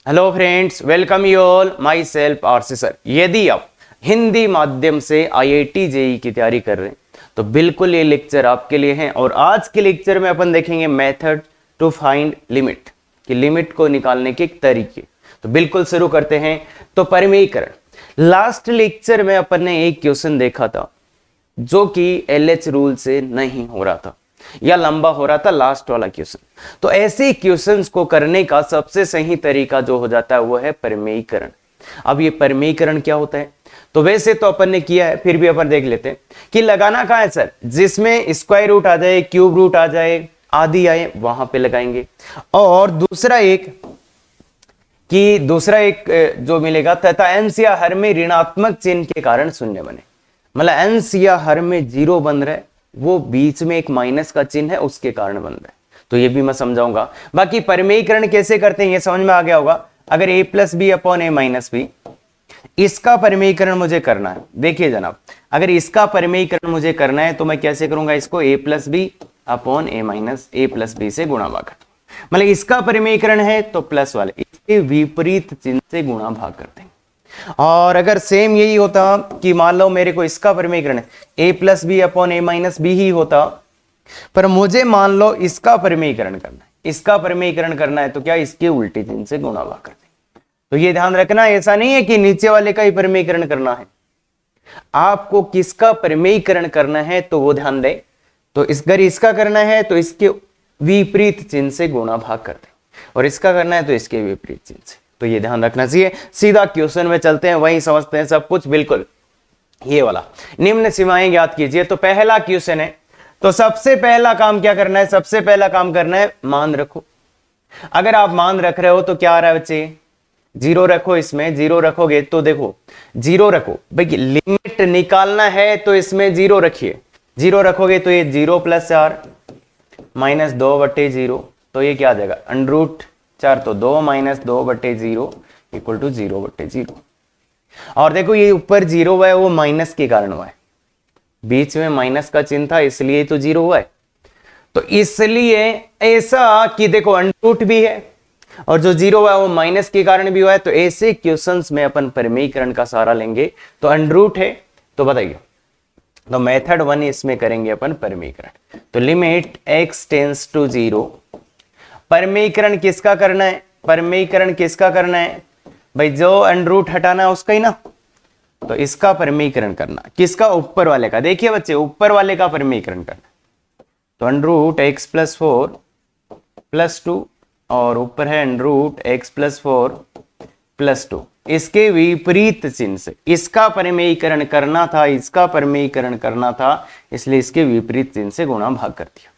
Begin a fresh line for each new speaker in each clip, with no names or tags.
Hello friends, welcome you all. My self RC sir. यदि आप हिंदी माध्यम से आईआईटी जेईई की तैयारी कर रहे हैं तो बिल्कुल ये लेक्चर आपके लिए है। और आज के लेक्चर में अपन देखेंगे मेथड टू फाइंड लिमिट, कि लिमिट को निकालने के तरीके। तो बिल्कुल शुरू करते हैं। तो परिमेयीकरण, लास्ट लेक्चर में अपन ने एक क्वेश्चन देखा था जो कि एलएच रूल से नहीं हो रहा था या लंबा हो रहा था, लास्ट वाला क्वेश्चन। तो ऐसे क्वेश्चंस को करने का सबसे सही तरीका जो हो जाता है वो है परिमेयीकरण। अब ये परिमेयीकरण क्या होता है? तो वैसे तो अपन ने किया है, फिर भी अपन देख लेते हैं कि लगाना कहां है सर, जिसमें स्क्वायर रूट आ जाए, क्यूब रूट आ जाए, आदि आए, वहां पे लगाएंगे। और दूसरा एक जो मिलेगा, तथा अंश या हर में ऋणात्मक चिन्ह के कारण शून्य बने। मतलब अंश या हर में जीरो बन रहा है, वो बीच में एक माइनस का चिन्ह है, उसके कारण बन रहा है। तो ये भी मैं समझाऊंगा। बाकी परिमेयीकरण कैसे करते हैं ये समझ में आ गया होगा। अगर a plus B upon A minus b, इसका परिमेयीकरण मुझे करना है। देखिए जनाब, अगर इसका परिमेयीकरण मुझे करना है तो मैं कैसे करूंगा, इसको a plus B upon A minus a plus b से गुणा भाग करते हैं। मतलब इसका परिमेयीकरण है तो प्लस वाले, इसके विपरीत चिन्ह से गुणा भाग करते हैं। और अगर सेम यही होता कि मान लो मेरे को इसका परिमेयीकरण a plus B upon A minus B ही होता, पर मुझे मान लो इसका परिमेयीकरण करना है, इसका परिमेयीकरण करना है तो क्या, इसके उल्टे चिन्ह से गुणा भाग करते हैं। तो ये ध्यान रखना, ऐसा नहीं है कि नीचे वाले का ही परिमेयीकरण करना है, आपको किसका परिमेयीकरण करना है तो वो ध्यान दे। तो अगर इसका करना है तो इसके विपरीत चिन्ह से गुणा भाग करते हैं, और इसका करना है तो इसके विपरीत चिन्ह से। तो ये ध्यान रखना चाहिए। सीधा क्वेश्चन में चलते हैं, वहीं समझते हैं सब कुछ। बिल्कुल ये वाला, निम्न सीमाएं ज्ञात कीजिए। तो पहला क्वेश्चन है, तो सबसे पहला काम क्या करना है, सबसे पहला काम करना है मान रखो। अगर आप मान रख रहे हो तो क्या आ रहा है बच्चे, जीरो रखो। इसमें जीरो रखोगे तो देखो, जीरो रखो भाई, लिमिट निकालना है तो इसमें जीरो रखिए। जीरो रखोगे तो ये जीरो प्लस 4 माइनस 2/0, तो ये क्या आ जाएगा, √4। तो 2 माइनस 2/0 इक्वल टू 0/0। और देखो ये ऊपर जीरो हुआ है, वो माइनस के कारण हुआ है, बीच में माइनस का चिन्ह था इसलिए तो जीरो हुआ है। तो इसलिए ऐसा कि देखो अंडरूट भी है और जो जीरो हुआ है वो माइनस के कारण भी हुआ है। तो ऐसे क्वेश्चंस में अपन परिमेयीकरण का सहारा लेंगे। तो अंडरूट है तो बताइए, तो मेथड 1 इसमें करेंगे अपन परिमेयीकरण। तो लिमिट x टेंड्स टू 0। परिमेयीकरण किसका करना है, परिमेयीकरण किसका करना है भाई, जो अंडरूट हटाना है उसका ही ना। तो इसका परिमेयीकरण करना, किसका, ऊपर वाले का। देखिए बच्चे, ऊपर वाले का परिमेयीकरण करना। तो √x + 4 + 2, और ऊपर है √x + 4 + 2, इसके विपरीत चिन्ह से इसका परिमेयीकरण करना था, इसका परिमेयीकरण करना था, इसलिए इसके विपरीत चिन्ह से गुणा भाग कर दिया।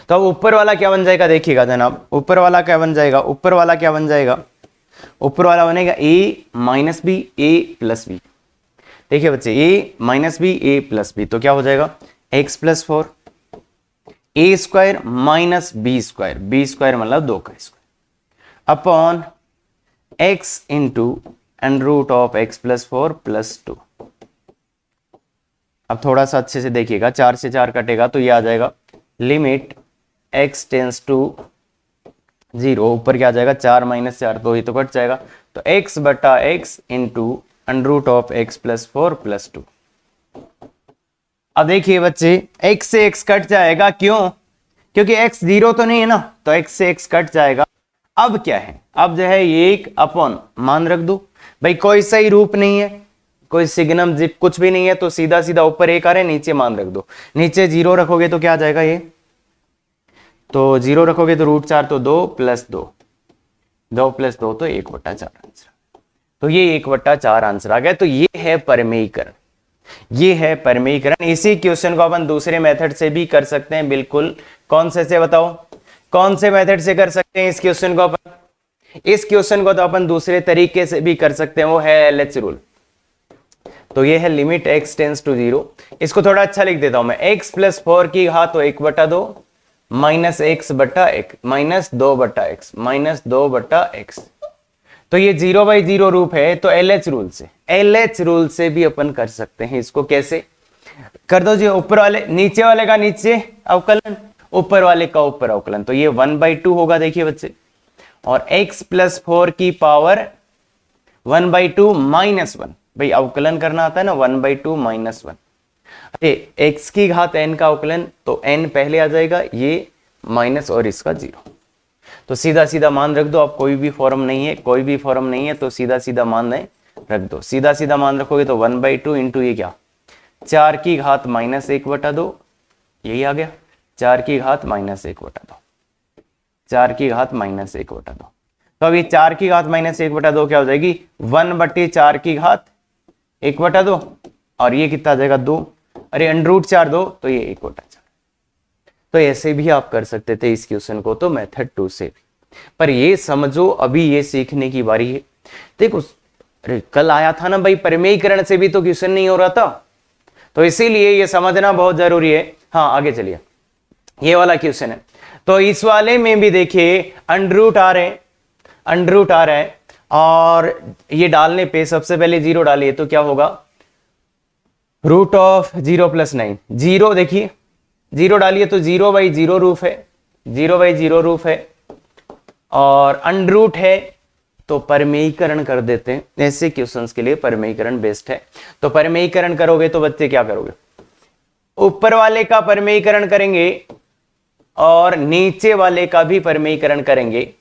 तो अब ऊपर वाला क्या बन जाएगा, देखिएगा जनाब, ऊपर वाला क्या बन जाएगा, ऊपर वाला क्या बन जाएगा, ऊपर वाला बनेगा a minus b a plus b. देखिए बच्चे, a minus b a plus b, तो क्या हो जाएगा, x + 4 a square minus b स्क्वायर, b स्क्वायर मतलब 2 का square, upon x into √x + 4 + 2। अब थोड़ा सा अच्छे से देखिएगा, 4 से 4 कटेगा तो ये आ जाएगा लिमिट x टेंड्स टू 0। ऊपर क्या आ जाएगा, 4 - 4, तो ये तो कट जाएगा। तो x/x इंटू √x + 4 + 2। अब देखिए बच्चे, x से x कट जाएगा, क्यों, क्योंकि x 0 तो नहीं है ना, तो x से x कट जाएगा। अब क्या है, अब जो है ये एक अपॉन मान रख दो भाई, कोई सही रूप नहीं है, कोई सिग्नम जिप कुछ भी नहीं है, तो सीधा सीधा ऊपर एक आ रहा है, नीचे मान रख दो। नीचे 0 रखोगे तो क्या आ जाएगा ये, तो 0 रखोगे तो √4, तो 2 + 2, 2 + 2 तो 1/4 आंसर। तो ये 1/4 आंसर आ गया। तो ये है परिमेयीकरण, ये है परिमेयीकरण। इसी क्वेश्चन को अपन दूसरे मेथड से भी कर सकते हैं। बिल्कुल, कौन से बताओ, कौन से मेथड से कर सकते हैं इस क्वेश्चन को अपन, इस क्वेश्चन को तो अपन दूसरे तरीके से भी कर सकते हैं, वो है एलएच रूल। तो ये है लिमिट x टेंड्स टू 0। इसको थोड़ा अच्छा लिख देता हूं मैं, x + 4 की घात तो 1/2 minus x/1 minus 2/x minus 2/x। तो ये 0/0 रूप है, तो एलएच रूल से भी अपन कर सकते हैं। इसको कैसे कर दो जी, ऊपर वाले, नीचे वाले का नीचे अवकलन, ऊपर वाले का ऊपर अवकलन, तो ये 1/2 होगा। देखिए बच्चे, और x प्लस 4 की पावर 1/2 -1। भाई अवकलन करना आता है ना, 1/2 -1। अरे x की घात n का अवकलन, तो n पहले आ जाएगा, ये माइनस और इसका 0। तो सीधा सीधा मान रख दो आप, कोई भी फॉर्म नहीं है, कोई भी फॉर्म नहीं है, तो सीधा सीधा मान रख दो। सीधा सीधा मान रखोगे तो 1/2 इंटू ये क्या, 4 की घात -1/2, यही आ गया, 4 की घात -1/2, 4 की घात -1/2। तो अब ये 4 की घात -1/2 क्या हो जाएगी, 1/4 की घात 1/2, और ये कितना आ जाएगा 2। अरे √4 2, तो ये 1/4। तो ऐसे भी आप कर सकते थे इस क्वेश्चन को, तो मेथड 2 से भी। पर ये समझो अभी ये सीखने की बारी है। देखो अरे कल आया था ना भाई, परिमेयीकरण से भी तो क्वेश्चन नहीं हो रहा था, तो इसीलिए ये समझना बहुत जरूरी है। हाँ आगे चलिए, ये वाला क्वेश्चन है, तो इस वाले में भी देखिए √r है, √r है, और ये डालने पे सबसे पहले 0 डालिए तो क्या होगा, √0 + 9, 0 देखिए 0 डालिए तो 0/0 रूप है, 0/0 रूप है, और √ है तो परिमेयीकरण कर देते हैं। ऐसे क्वेश्चंस के लिए परिमेयीकरण बेस्ट है। तो परिमेयीकरण करोगे तो बच्चे क्या करोगे, ऊपर वाले का परिमेयीकरण करेंगे और नीचे वाले का भी परिमेयीकरण करेंगे।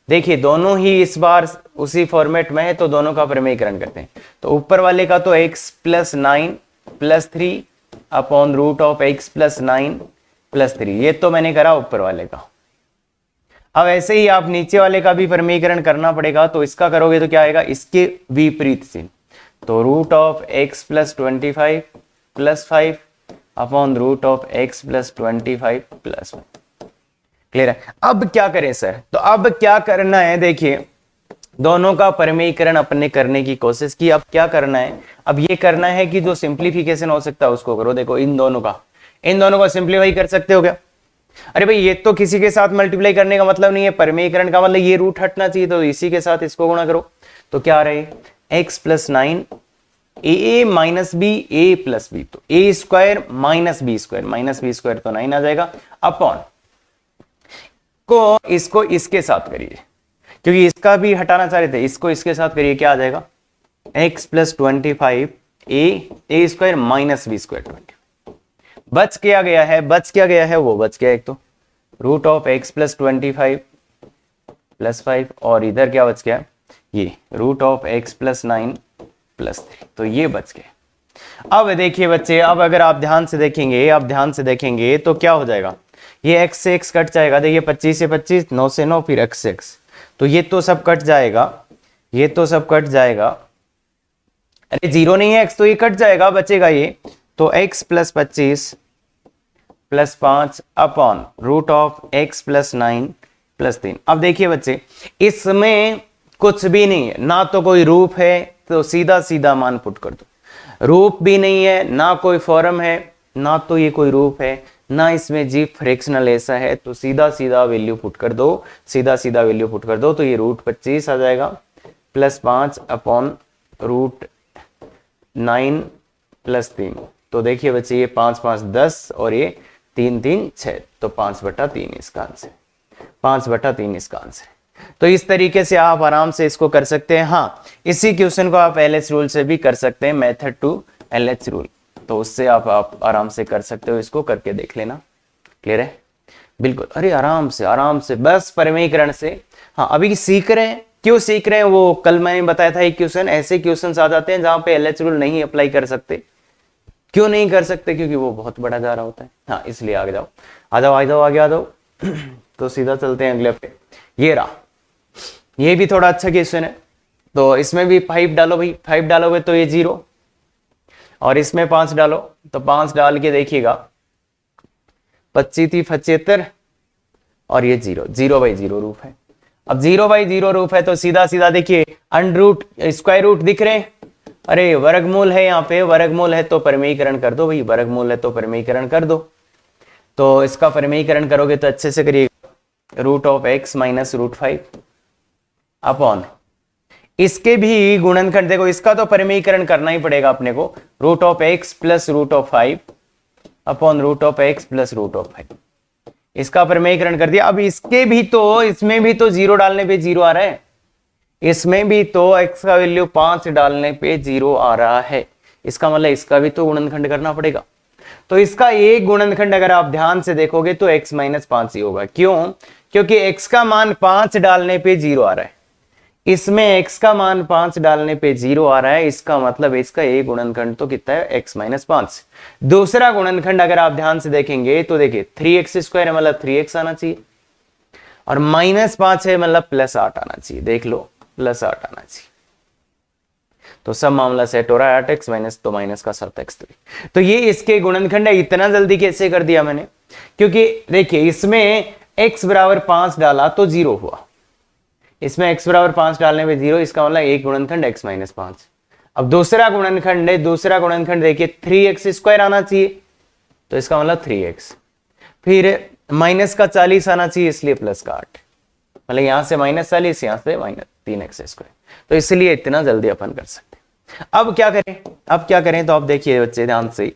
देखिए दोनों ही इस बार उसी फॉर्मेट में है, तो दोनों का परिमेयीकरण करते हैं। तो ऊपर वाले का तो x + 9 + 3 अपॉन √x + 9 + 3, ये तो मैंने करा ऊपर वाले का। अब ऐसे ही आप नीचे वाले का भी परिमेयीकरण करना पड़ेगा, तो इसका करोगे तो क्या आएगा, इसके विपरीत चिन्ह, तो √x + 25 + 5 अपॉन √x + 25 + 5। क्लियर है। अब क्या करें सर, तो अब क्या करना है, देखिए दोनों का परिमेयीकरण अपने करने की कोशिश की। अब क्या करना है, अब ये करना है कि जो सिंप्लीफिकेशन हो सकता है उसको करो। देखो इन दोनों को सिंप्लीफाई कर सकते हो क्या, अरे भाई ये तो किसी के साथ मल्टीप्लाई करने का मतलब नहीं है, परिमेयीकरण का मतलब ये रूट हटना चाहिए, तो इसी के साथ इसको गुणा करो। तो क्या रहे, x + 9 a - b a + b, तो a² - b² तो 9 आ जाएगा, अपॉन को इसको इसके साथ करिए, क्योंकि इसका भी हटाना चाह रहे थे, इसको इसके साथ करिए, क्या आ जाएगा, x + 25 a² - b²। बच क्या गया है, वो बच गया एक, तो √x + 25 + 5, और इधर क्या बच गया, ये √x + 9 + 3, तो ये बच गए। अब देखिए बच्चे, अब अगर आप ध्यान से देखेंगे तो क्या हो जाएगा, ये x से x कट जाएगा। देखिए 25 से 25, 9 से 9, फिर x से x, तो ये तो सब कट जाएगा, अरे 0 नहीं है x, तो ये कट जाएगा, बचेगा ये, तो x + 25 + 5 अपॉन √x + 9 + 3। अब देखिए बच्चे, इसमें कुछ भी नहीं है, ना तो कोई रूप है, तो सीधा सीधा मान पुट कर दो। रूप भी नहीं है, ना कोई फॉर्म है, ना तो ये कोई रूप है, ना इसमें जी फ्रैक्शनल ऐसा है, तो सीधा सीधा वैल्यू पुट कर दो, तो ये √25 आ जाएगा, +5 अपॉन √9 + 3। तो देखिए बच्चे, ये 5 5 10 और ये 3 3 6, तो 5/3 इसका आंसर, 5/3 इसका आंसर। तो इस तरीके से आप आराम से इसको कर सकते हैं। हाँ, इसी क्वेश्चन को आप LH रूल से भी कर सकते हैं, मेथड 2 LH रूल, तो उससे आप आराम से कर सकते हो, इसको करके देख लेना। क्लियर है, बिल्कुल, अरे आराम से बस परिमेयीकरण से। हाँ अभी सीख रहे हैं, क्यों सीख रहे हैं, वो कल मैंने बताया था, एक क्वेश्चन, ऐसे क्वेश्चन आ जाते हैं जहां पे LH रूल नहीं अप्लाई कर सकते। क्यों नहीं कर सकते, क्योंकि वो बहुत बड़ा जा रहा होता है। हाँ इसलिए आगे जाओ, आगे आ जाओ। तो सीधा चलते हैं अगले पे। ये रहा, ये भी थोड़ा अच्छा क्वेश्चन है, तो इसमें भी 5 डालो भाई, 5 डालोगे तो ये 0, और इसमें 5 डालो, तो 5 डाल के देखिएगा, 25 थी 75, और ये 0/0 रूप है। अब 0/0 रूप है, तो सीधा सीधा देखिए, स्क्वायर रूट दिख रहे हैं, अरे वर्गमूल है, यहाँ पे वर्गमूल है, तो परिमेयीकरण कर दो भाई, वर्गमूल है तो परिमेयीकरण कर दो। तो इसका परिमेयीकरण करोगे तो अच्छे से करिएगा, √x - √5 अपॉन, इसके भी गुणनखंड, देखो इसका तो परिमेयीकरण करना ही पड़ेगा अपने को, √x + √5 अपॉन √x + √5। इसका परमेयीकरण कर दिया। अब इसके भी तो, इसमें भी तो 0 डालने पे 0 आ रहा है, इसमें भी तो x का वैल्यू 5 डालने पे 0 आ रहा है। इसका मतलब इसका भी तो गुणनखंड करना पड़ेगा। तो इसका एक गुणनखंड अगर आप ध्यान से देखोगे तो x माइनस 5 ही होगा। क्यों? क्योंकि x का मान 5 डालने पे 0 आ रहा है, इसमें x का मान 5 डालने पे 0 आ रहा है। इसका मतलब इसका एक गुणनखंड तो कितना है, x माइनस 5। दूसरा गुणनखंड अगर आप ध्यान से देखेंगे तो देखिए 3x स्क्वायर है मतलब 3x आना चाहिए, और माइनस 5 है मतलब प्लस 8 आना चाहिए। देख लो, प्लस 8 आना चाहिए। तो सब मामला सेट हो रहा है, 8x माइनस तो माइनस का 7x3। तो ये इसके गुणनखंड है। इतना जल्दी कैसे कर दिया मैंने? क्योंकि देखिए इसमें x बराबर 5 डाला तो 0 हुआ, इसमें x बराबर 5 डालने पे 0, इसका मतलब एक गुणनखंड x माइनस 5। अब दूसरा गुणनखंड है, दूसरा गुणनखंड देखिए 3x स्क्वायर आना चाहिए, तो इसका मतलब 3x, फिर माइनस का 40 आना चाहिए इसलिए प्लस का 8, मतलब यहां से माइनस 40, यहां से माइनस 3x स्क्वायर। तो इसलिए इतना जल्दी अपन कर सकते। अब क्या करें, अब क्या करें? तो आप देखिए बच्चे ध्यान से,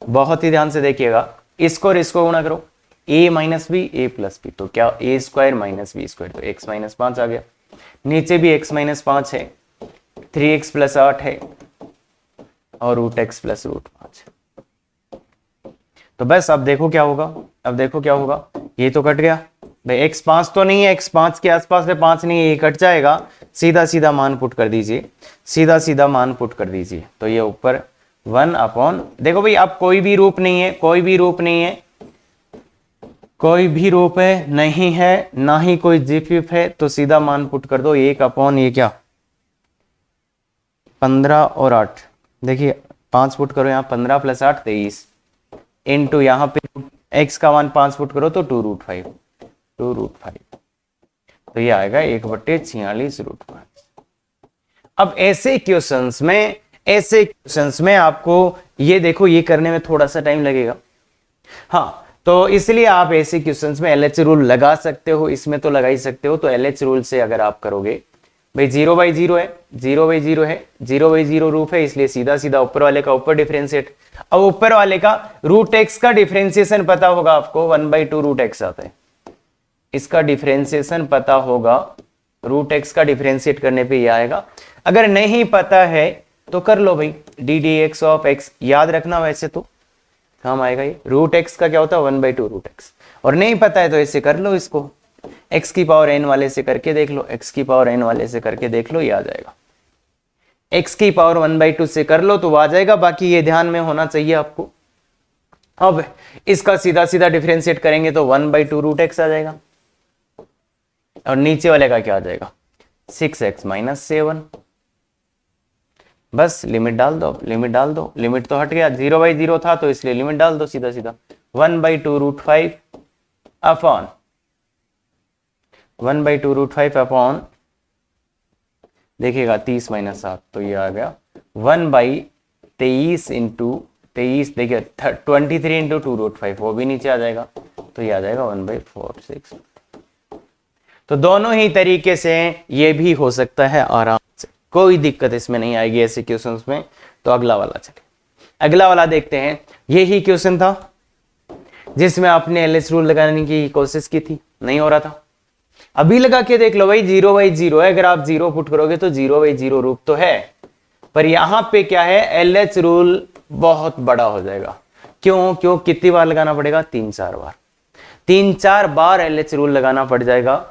बहुत ही ध्यान से देखिएगा, इसको और इसको गुणा करो, a minus B a plus b, तो क्या a square minus b square, तो x माइनस 5 आ गया। नीचे भी x माइनस 5 है, 3x प्लस 8 है, और रूट x प्लस रूट 5। तो बस अब देखो क्या होगा, अब देखो क्या होगा, ये तो कट गया भाई, x 5 तो नहीं है, x 5 के आसपास है, 5 नहीं है, ये कट जाएगा। सीधा सीधा मान पुट कर दीजिए, सीधा सीधा मान पुट कर दीजिए। तो ये ऊपर 1 अपॉन, देखो भाई अब कोई भी रूप नहीं है, कोई भी रूप नहीं है, कोई भी रूप है नहीं है, ना ही कोई जीफ है, तो सीधा मान पुट कर दो। 1 अपॉन ये क्या 15 और 8, देखिए 5 पुट करो यहाँ, 15 प्लस 8 23, इनटू यहाँ पे x का मान 5 पुट करो तो 2 रूट 5, 2 रूट 5, तो ये आएगा 1/46 रूट 5। अब ऐसे क्वेश्चंस में, ऐसे क्वेश्चंस में आपको ये देखो, ये करने में थोड़ा सा टाइम लगेगा। हाँ, तो इसलिए आप ऐसे क्वेश्चंस में LH रूल लगा सकते हो, इसमें तो लगा ही सकते हो। तो LH रूल से अगर आप करोगे भाई 0/0 है, 0/0 है, 0/0 रूप है, इसलिए सीधा सीधा ऊपर वाले का ऊपर डिफरेंशिएट। अब ऊपर वाले का रूट x का डिफरेंशिएशन पता होगा आपको, 1/2 रूट x आता है, इसका डिफरेंशिएशन पता होगा, रूट x का डिफरेंशिएट करने पे ये आएगा। अगर नहीं पता है तो कर लो भाई, D D x of x, याद रखना वैसे तो काम आएगा ये। रूट x का क्या होता है 1/2 रूट x, और नहीं पता है तो ऐसे कर लो, इसको x की पावर n वाले से करके देख लो, x की पावर n वाले से करके देख लो, ये आ जाएगा। x की पावर 1/2 से कर लो तो आ जाएगा, बाकी ये ध्यान में होना चाहिए आपको। अब इसका सीधा सीधा डिफरेंशिएट करेंगे तो 1/2 रूट x आ जाएगा, और नीचे वाले का क्या आ जाएगा 6x माइनस 7। बस लिमिट डाल दो, लिमिट डाल दो, लिमिट तो हट गया, 0/0 था तो इसलिए लिमिट डाल दो सीधा सीधा, 1/2 रूट 5 अपॉन 1/2 रूट 5 अपॉन, देखिएगा 30 माइनस 7, तो ये आ गया 1/23 इंटू 23, देखिए 23 इंटू 2 रूट 5, वो भी नीचे आ जाएगा, तो ये आ जाएगा 1/46। तो दोनों ही तरीके से ये भी हो सकता है आराम से, कोई दिक्कत इसमें नहीं आएगी ऐसे क्वेश्चंस में। तो अगला वाला चलिए, अगला वाला देखते हैं। यही क्वेश्चन था जिसमें आपने LH रूल लगाने की कोशिश की थी, नहीं हो रहा था। अभी लगा के देख लो भाई, 0/0 है, अगर आप 0 पुट करोगे तो 0/0 रूप तो है, पर यहां पे क्या है LH रूल बहुत बड़ा हो जाएगा। क्यों? क्यों कितनी बार लगाना पड़ेगा? 3-4 बार, 3-4 बार LH रूल लगाना पड़ जाएगा,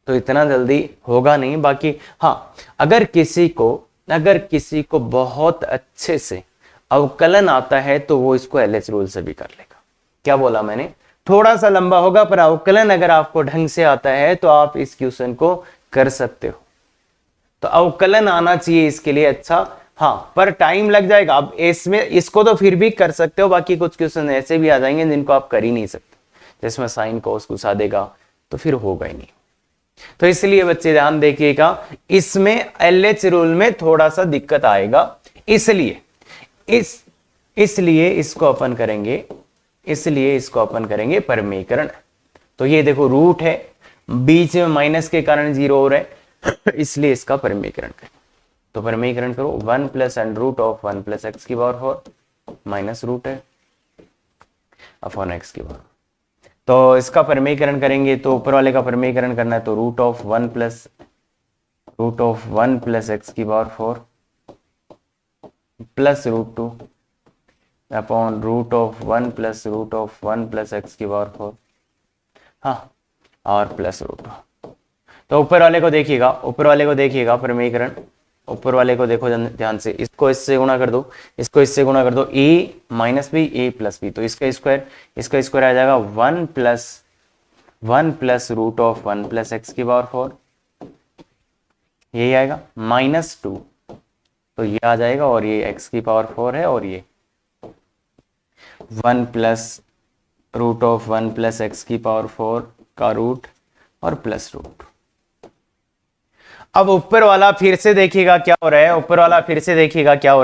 तो इतना जल्दी होगा नहीं। बाकी हाँ, अगर किसी को बहुत अच्छे से अवकलन आता है तो वो इसको LH रूल से भी कर लेगा। क्या बोला मैंने? थोड़ा सा लंबा होगा, पर अवकलन अगर आपको ढंग से आता है तो आप इस क्वेश्चन को कर सकते हो। तो अवकलन आना चाहिए इसके लिए अच्छा, हाँ, पर टाइम लग जाएगा। अब इसमें इसको तो फिर भी कर सकते हो, बाकी कुछ क्वेश्चन ऐसे भी आ जाएंगे जिनको आप कर ही नहीं सकते, जिसमें साइन कोस घुसा देगा तो फिर होगा ही नहीं। तो इसलिए बच्चे ध्यान देखिएगा, इसमें LH रूल में थोड़ा सा दिक्कत आएगा, इसलिए इसको अपन करेंगे, इसलिए इसको अपन करेंगे परमीकरण। तो ये देखो रूट है, बीच में माइनस के कारण 0 हो रहा है, इसलिए इसका परमीकरण करें। तो परमीकरण करो, 1 plus under root of 1 plus x की पावर 4 माइनस रूट है अपॉन एक्स की पावर। तो इसका परमीकरण करेंगे तो ऊपर वाले का परमीकरण करना है, तो root of one plus x की power 4 plus root 2 upon root of one plus x की पावर 4, हाँ, और प्लस रूट 2। तो ऊपर वाले को देखिएगा परमीकरण, ऊपर वाले को देखो ध्यान से, इसको इससे गुणा कर दो, इसको इससे गुणा कर दो, a minus B a plus b, तो इसका स्क्वायर आ जाएगा one plus root of one plus x की पावर 4, यही आएगा माइनस 2, तो ये आ जाएगा, और ये एक्स की पावर 4 है, और ये one plus root of one plus x की पावर 4 का रूट और प्लस रूट। अब ऊपर वाला फिर से देखिएगा क्या हो रहा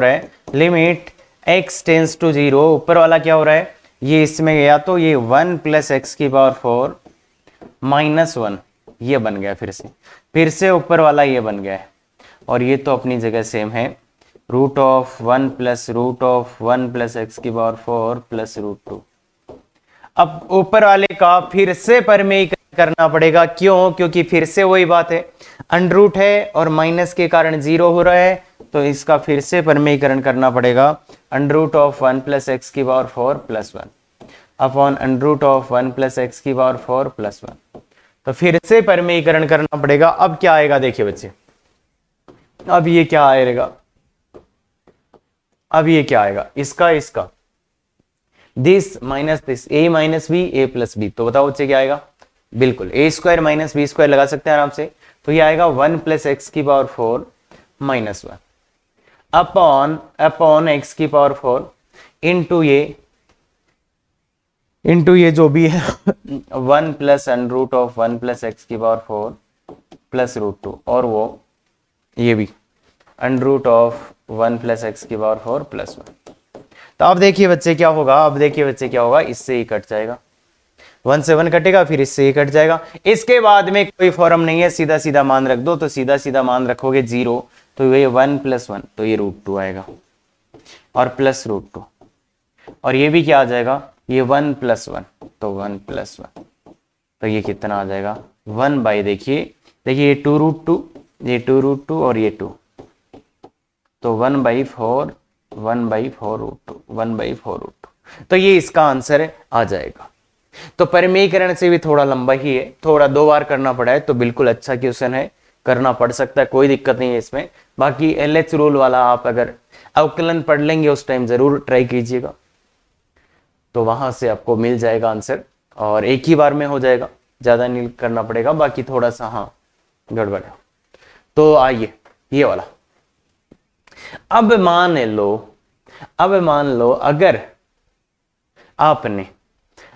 है, लिमिट x टेंस टू 0, ऊपर वाला क्या हो रहा है, ये इसमें गया तो ये 1 प्लस एक्स की पावर 4 माइनस 1 ये बन गया, फिर से ऊपर वाला ये बन गया है, और ये तो अपनी जगह सेम है, root of one plus x की पावर 4 प्लस रूट 2। अब ऊपर वाले का फिर से परमीकरण करना पड़ेगा, क्यों? क्योंकि फिर से वही बात है, अंडर रूट है और माइनस के कारण 0 हो रहा है, तो इसका फिर से परमीकरण करना पड़ेगा, under root of one plus x की power 4 plus 1 upon under root of one plus x की पावर 4 प्लस 1। तो फिर से परमीकरण करना पड़ेगा। अब क्या आएगा देखिए बच्चे, अब ये क्या आएगा, इसका this minus this, a minus B a plus b, तो बताओ बच्चे क्या आएगा, बिल्कुल a square minus b square लगा सकते हैं आराम से, तो ये आएगा 1 प्लस एक्स की पावर 4 माइनस 1 अपॉन एक्स की पावर 4 इंटू ये जो भी है 1 plus under root of 1 plus x की पावर 4 प्लस रूट 2, और वो ये भी under root of 1 plus x की पावर 4 प्लस 1। तो अब देखिए बच्चे क्या होगा, इससे ही कट जाएगा, 1 से 1 कटेगा, फिर इससे ही कट जाएगा, इसके बाद में कोई फॉर्म नहीं है, सीधा सीधा मान रख दो, तो सीधा मान रखोगे 0, तो ये 1 प्लस 1, तो ये रूट 2 आएगा, और प्लस रूट 2, और ये भी क्या आ जाएगा, ये 1 प्लस 1, तो 1 प्लस 1, तो ये कितना आ जाएगा 1 बाई, देखिए ये 2 रूट 2, ये 2 रूट 2 और ये 2, तो 1/4 रूट 2, 1/4 रूट 2, तो ये इसका आंसर आ जाएगा। तो परमीकरण से भी थोड़ा लंबा ही है, थोड़ा 2 बार करना पड़ा है, तो बिल्कुल अच्छा क्वेश्चन है, करना पड़ सकता है, कोई दिक्कत नहीं है इसमें। बाकी LH रूल वाला आप अगर अवकलन पढ़ लेंगे उस टाइम जरूर ट्राई कीजिएगा, तो वहां से आपको मिल जाएगा आंसर, और एक ही बार में हो जाएगा, ज्यादा नहीं करना पड़ेगा, बाकी थोड़ा सा हाँ गड़बड़ है। तो आइए ये वाला, अब मान लो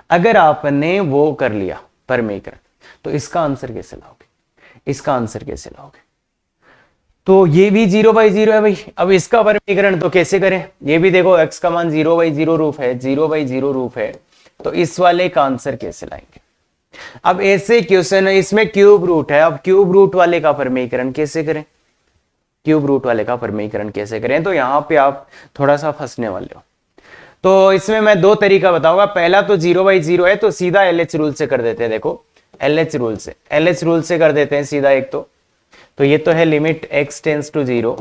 अगर आपने वो कर लिया परमीकरण, तो इसका आंसर कैसे लाओगे, तो ये भी 0/0 है भाई। अब इसका परमीकरण तो कैसे करें, ये भी देखो x का मान 0/0 रूप है, तो इस वाले का आंसर कैसे लाएंगे। अब ऐसे क्वेश्चन है, इसमें क्यूब रूट है, अब क्यूब रूट वाले का परमीकरण कैसे करें, तो यहां पे आप थोड़ा सा फंसने वाले हो। तो इसमें मैं 2 तरीका बताऊंगा, पहला तो 0/0 है, तो सीधा LH रूल से कर देते हैं, देखो LH रूल से कर देते हैं सीधा एक, तो ये तो है लिमिट x टेंस टू 0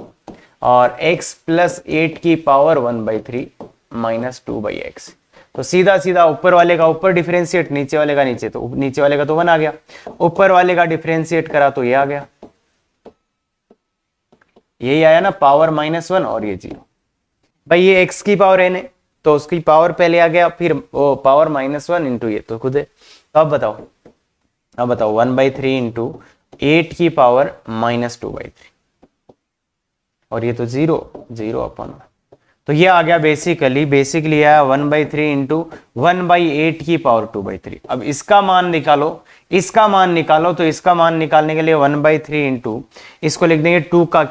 और x प्लस 8 की पावर 1/3 माइनस 2/x, तो सीधा ऊपर वाले का ऊपर डिफरेंशिएट, नीचे वाले का नीचे, तो नीचे वाले का तो 1 आ गया, ऊपर वाले का डिफरेंशिएट करा तो ये आ गया, यही आया ना, पावर -1 और ये 0। भाई ये x की पावर n है, तो उसकी पावर पहले आ गया, फिर वो पावर -1 इंटू ये तो खुद है। तो अब बताओ 1/3 इंटू 8 की पावर -2/3, और ये तो 0 अपॉन, तो ये आ गया बेसिकली आया 1/3 इंटू 1/8 की पावर 2/3। अब इसका मान निकालो, तो इसका मान निकालने के लिए 1/3 इंटू इसको लिख देंगे 2 का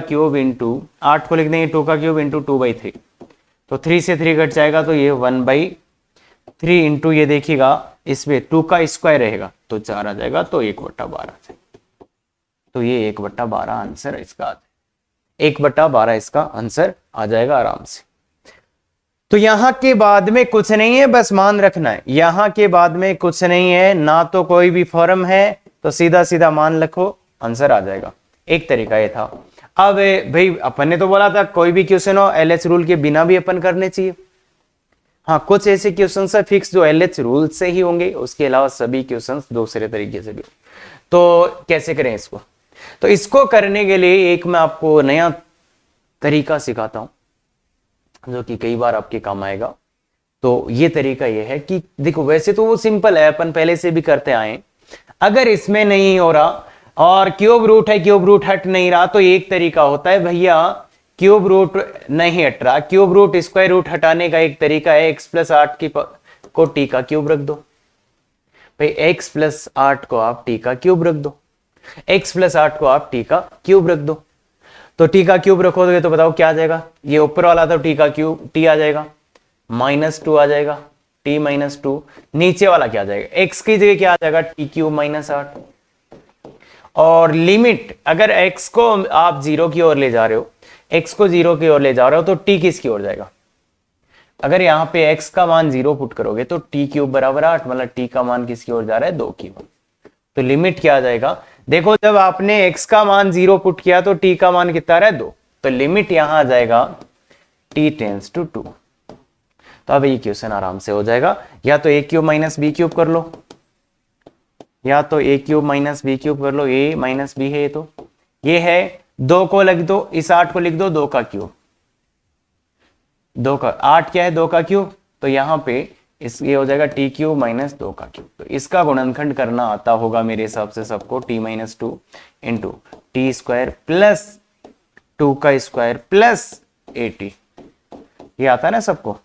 क्यूब इंटू 8 को लिख देंगे 2 का क्यूब इंटू 2/3, तो 3 से 3 कट जाएगा, तो ये 1/3 इंटू ये देखिएगा इसमें 2 का स्क्वायर रहेगा, तो 4 आ जाएगा, तो 1/12 आ जाएगा, तो ये 1/12 आंसर इसका 1/12 इसका आंसर आ जाएगा आराम से। तो यहां के बाद में कुछ नहीं है, बस मान रखना है यहां के बाद में कुछ नहीं है, ना तो कोई भी फॉर्म है, तो सीधा सीधा मान रखो, आंसर आ जाएगा। एक तरीका ये था। अब भाई अपन ने तो बोला था कोई भी क्वेश्चन हो एलएच रूल के बिना भी अपन करने चाहिए। हाँ, कुछ ऐसे क्वेश्चन है फिक्स जो एलएच रूल से ही होंगे, उसके अलावा सभी क्वेश्चन दूसरे तरीके से भी। तो कैसे करें इसको? तो इसको करने के लिए एक मैं आपको नया तरीका सिखाता हूं जो कि कई बार आपके काम आएगा। तो ये तरीका ये है कि देखो, वैसे तो वो सिंपल है, अपन पहले से भी करते आए। अगर इसमें नहीं हो रहा और क्यूब रूट है, क्यूब रूट हट नहीं रहा, तो एक तरीका होता है भैया, क्यूब रूट नहीं हट रहा, क्यूब रूट स्क्वायर रूट हटाने का एक तरीका है, x प्लस 8 को टी का क्यूब रख दो। भाई x प्लस 8 को आप टी का क्यूब रख दो, x प्लस 8 को आप टी का क्यूब रख दो। तो टी का क्यूब रखोगे तो बताओ क्या आ जाएगा? ये ऊपर वाला था टी का क्यूब, टी आ जाएगा, -2 आ जाएगा, टी -2। नीचे वाला क्या आ जाएगा? x की जगह क्या आ जाएगा? T cube -8। और लिमिट अगर x को आप 0 की ओर ले जा रहे हो, x को 0 की ओर ले जा रहे हो, तो t किसकी ओर जाएगा? अगर यहाँ पे x का मान 0 पुट करोगे तो टी क्यूब बराबर 8, मतलब t का मान किसकी ओर जा रहा है? 2 की ओर। तो लिमिट क्या आ जाएगा? देखो, जब आपने x का मान 0 पुट किया तो t का मान कितना रहा है? 2। तो लिमिट यहां आ जाएगा t टेंड्स टू 2। तो अब ये क्वेश्चन आराम से हो जाएगा। या तो a cube minus B cube कर लो, या तो a cube minus B cube कर लो। a माइनस बी है, तो ये है 2 को लिख दो, इस 8 को लिख दो 2 का क्यूब। 2 का 8 क्या है? 2 का क्यूब। तो यहां पे ये हो जाएगा टी क्यूब माइनस 2 का क्यूब। तो इसका गुणनखंड करना आता होगा मेरे हिसाब से सबको, T minus 2 into T square plus 2 का स्क्वायर प्लस ए टी। ये आता है ना सबको,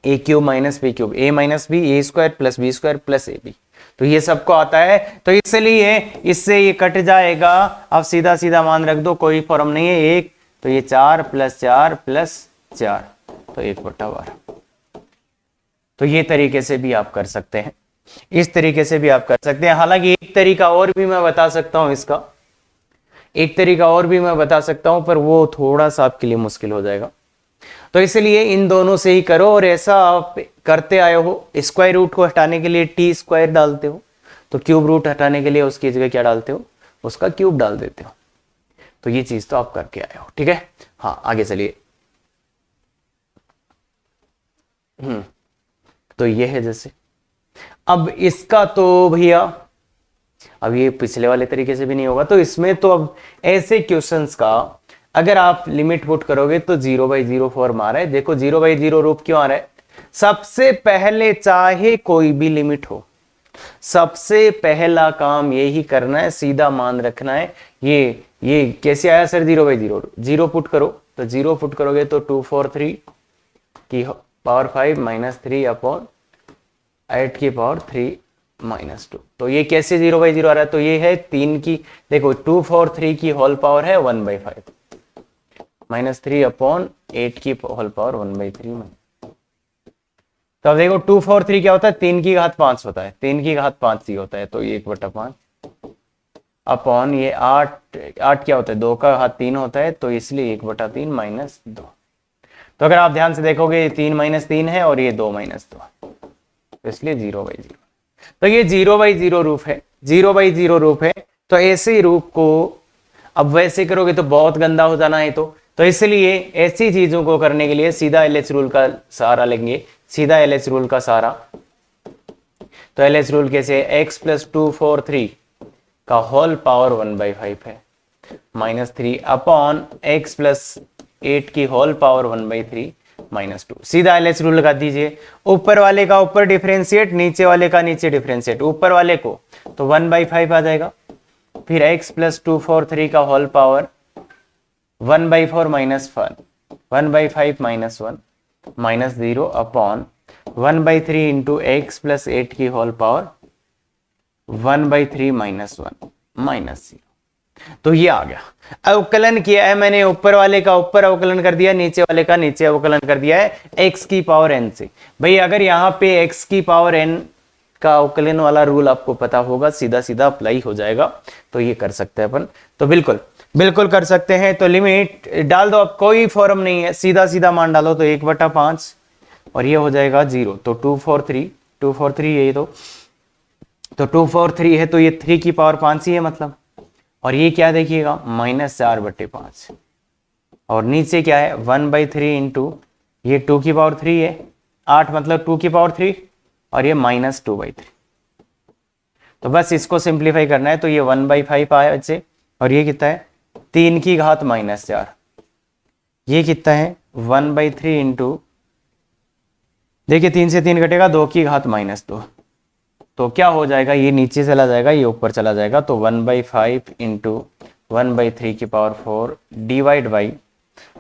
A cube minus B cube, A minus B, A square plus B square plus A B. तो ये सबको आता है, तो इसलिए इससे ये कट जाएगा। अब सीधा सीधा मान रख दो, कोई फॉर्म नहीं है। एक तो ये 4 प्लस 4 प्लस 4, तो 1/12। तो ये तरीके से भी आप कर सकते हैं, इस तरीके से भी आप कर सकते हैं। हालांकि एक तरीका और भी मैं बता सकता हूं, इसका एक तरीका और भी मैं बता सकता हूं, पर वो थोड़ा सा आपके लिए मुश्किल हो जाएगा। तो इसलिए इन दोनों से ही करो। और ऐसा आप करते आए हो, स्क्वायर रूट को हटाने के लिए टी स्क्वायर डालते हो, तो क्यूब रूट हटाने के लिए उसकी जगह क्या डालते हो? उसका क्यूब डाल देते हो। तो ये चीज तो आप करके आए हो, ठीक है। हाँ, आगे चलिए। तो ये है जैसे, अब इसका तो भैया अब ये पिछले वाले तरीके से भी नहीं होगा, तो इसमें तो अब ऐसे क्वेश्चंस का अगर आप लिमिट पुट करोगे तो 0/0 फॉर्म आ रहा है। देखो 0/0 रूप क्यों आ रहा है? सबसे पहले चाहे कोई भी लिमिट हो, सबसे पहला काम यही करना है, सीधा मान रखना है। ये कैसे आया सर 0/0? 0 पुट करो, तो 0 पुट करोगे तो 2 4 3 की पावर 5 माइनस 3 अपॉन 8 की पावर 3 माइनस 2। तो ये कैसे 0/0 आ रहा है? तो ये है 3 की, देखो 2 4 3 की होल पावर है 1/5 माइनस 3 अपॉन 8 की होल पावर 1/3। तो अब देखो 2 4 3 क्या होता है? 3 की घात 5 होता है, 3 की घात 5 ही होता है, तो ये 1/5 अपॉन ये 8 क्या होता है? 2 का घात 3 होता है, तो इसलिए 1/3 माइनस 2। तो अगर आप ध्यान से देखोगे ये 3 माइनस 3 है और ये 2 माइनस 2, तो इसलिए 0/0। तो ये 0/0 रूप है, 0/0 रूप है। तो ऐसे रूप को अब वैसे करोगे तो बहुत गंदा हो जाना है। तो इसलिए ऐसी चीजों को करने के लिए सीधा एलएच रूल का सहारा लेंगे, सीधा एलएच रूल का सहारा। तो एलएच रूल कैसे? x प्लस 2 4 3 का होल पावर 1/5 है, माइनस 3 अपॉन x प्लस 8 की होल पावर 1/3 माइनस 2। सीधा एलएच रूल लगा दीजिए। ऊपर वाले का ऊपर डिफरेंशिएट, नीचे वाले का नीचे डिफरेंशिएट। ऊपर वाले को तो 1/5 आ जाएगा, फिर x प्लस 2 4 3 का whole power 1/4 minus 1, 1/5 minus 1 minus 0 upon 1/3 into x plus 8 की होल पावर 1/3 माइनस 1 माइनस 0। तो ये आ गया। अवकलन किया है मैंने, ऊपर वाले का ऊपर अवकलन कर दिया, नीचे वाले का नीचे अवकलन कर दिया है x की पावर n से। भाई अगर यहाँ पे x की पावर n का अवकलन वाला रूल आपको पता होगा, सीधा सीधा अप्लाई हो जाएगा। तो ये कर सकते हैं अपन, तो बिल्कुल बिल्कुल कर सकते हैं। तो लिमिट डाल दो, अब कोई फॉर्म नहीं है, सीधा सीधा मान डालो। तो 1/5 और ये हो जाएगा 0, तो 243 यही तो 243 है, तो ये 3 की पावर 5 ही है मतलब। और ये क्या देखिएगा -4/5, और नीचे क्या है 1/3 इंटू ये 2 की पावर 3 है, 8 मतलब 2 की पावर 3, और ये -2/3। तो बस इसको सिंप्लीफाई करना है, तो ये 1/5 आया बच्चे, और ये कितना है 3 की घात -4, ये कितना है 1/3 इंटू, देखिए 3 से 3 घटेगा, 2 की घात -2, तो क्या हो जाएगा ये नीचे चला जाएगा, ये ऊपर चला जाएगा, तो 1/5 इंटू 1/3 की पावर 4 डिवाइड बाई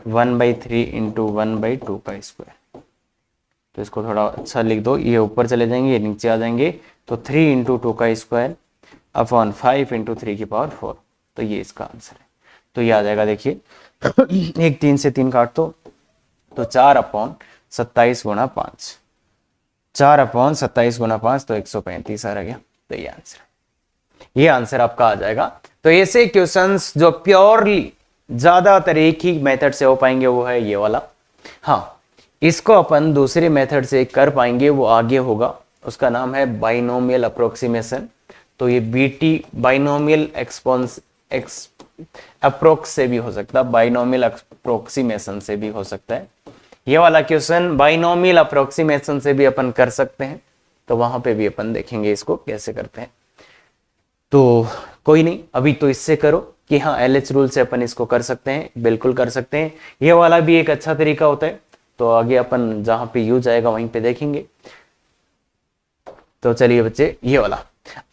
1/3 इंटू 1/2 का स्क्वायर। तो इसको थोड़ा अच्छा लिख दो, ये ऊपर चले जाएंगे, ये नीचे आ जाएंगे, तो 3 इंटू 2 का स्क्वायर अपॉन 5 इंटू 3 की पावर 4, तो ये इसका आंसर है। तो ये आ जाएगा, देखिए एक 3 से 3 काट दो, तो 4/27 गुणा 5, 4/27 गुणा 5, तो 135 आ गया। तो ये आंसर है, ये आंसर आपका आ जाएगा। तो ऐसे क्वेश्चंस जो प्योरली ज्यादातर एक ही मेथड से हो पाएंगे वो है ये वाला। हाँ, इसको अपन दूसरे मेथड से कर पाएंगे, वो आगे होगा, उसका नाम है बाइनोमियल अप्रोक्सीमेशन। तो ये बीटी बाइनोमियल अप्रोक्स से भी हो सकता है, बाइनोमियल अप्रोक्सीमेशन से भी हो सकता है। ये वाला क्वेश्चन बाइनोमियल अप्रोक्सीमेशन से भी अपन कर सकते हैं, तो वहां पे भी अपन देखेंगे इसको कैसे करते हैं। तो कोई नहीं, अभी तो इससे करो कि हाँ LH रूल से अपन इसको कर सकते हैं, बिल्कुल कर सकते हैं। ये वाला भी एक अच्छा तरीका होता है, तो आगे अपन जहां पे यूज आएगा वहीं पे देखेंगे। तो चलिए बच्चे, ये वाला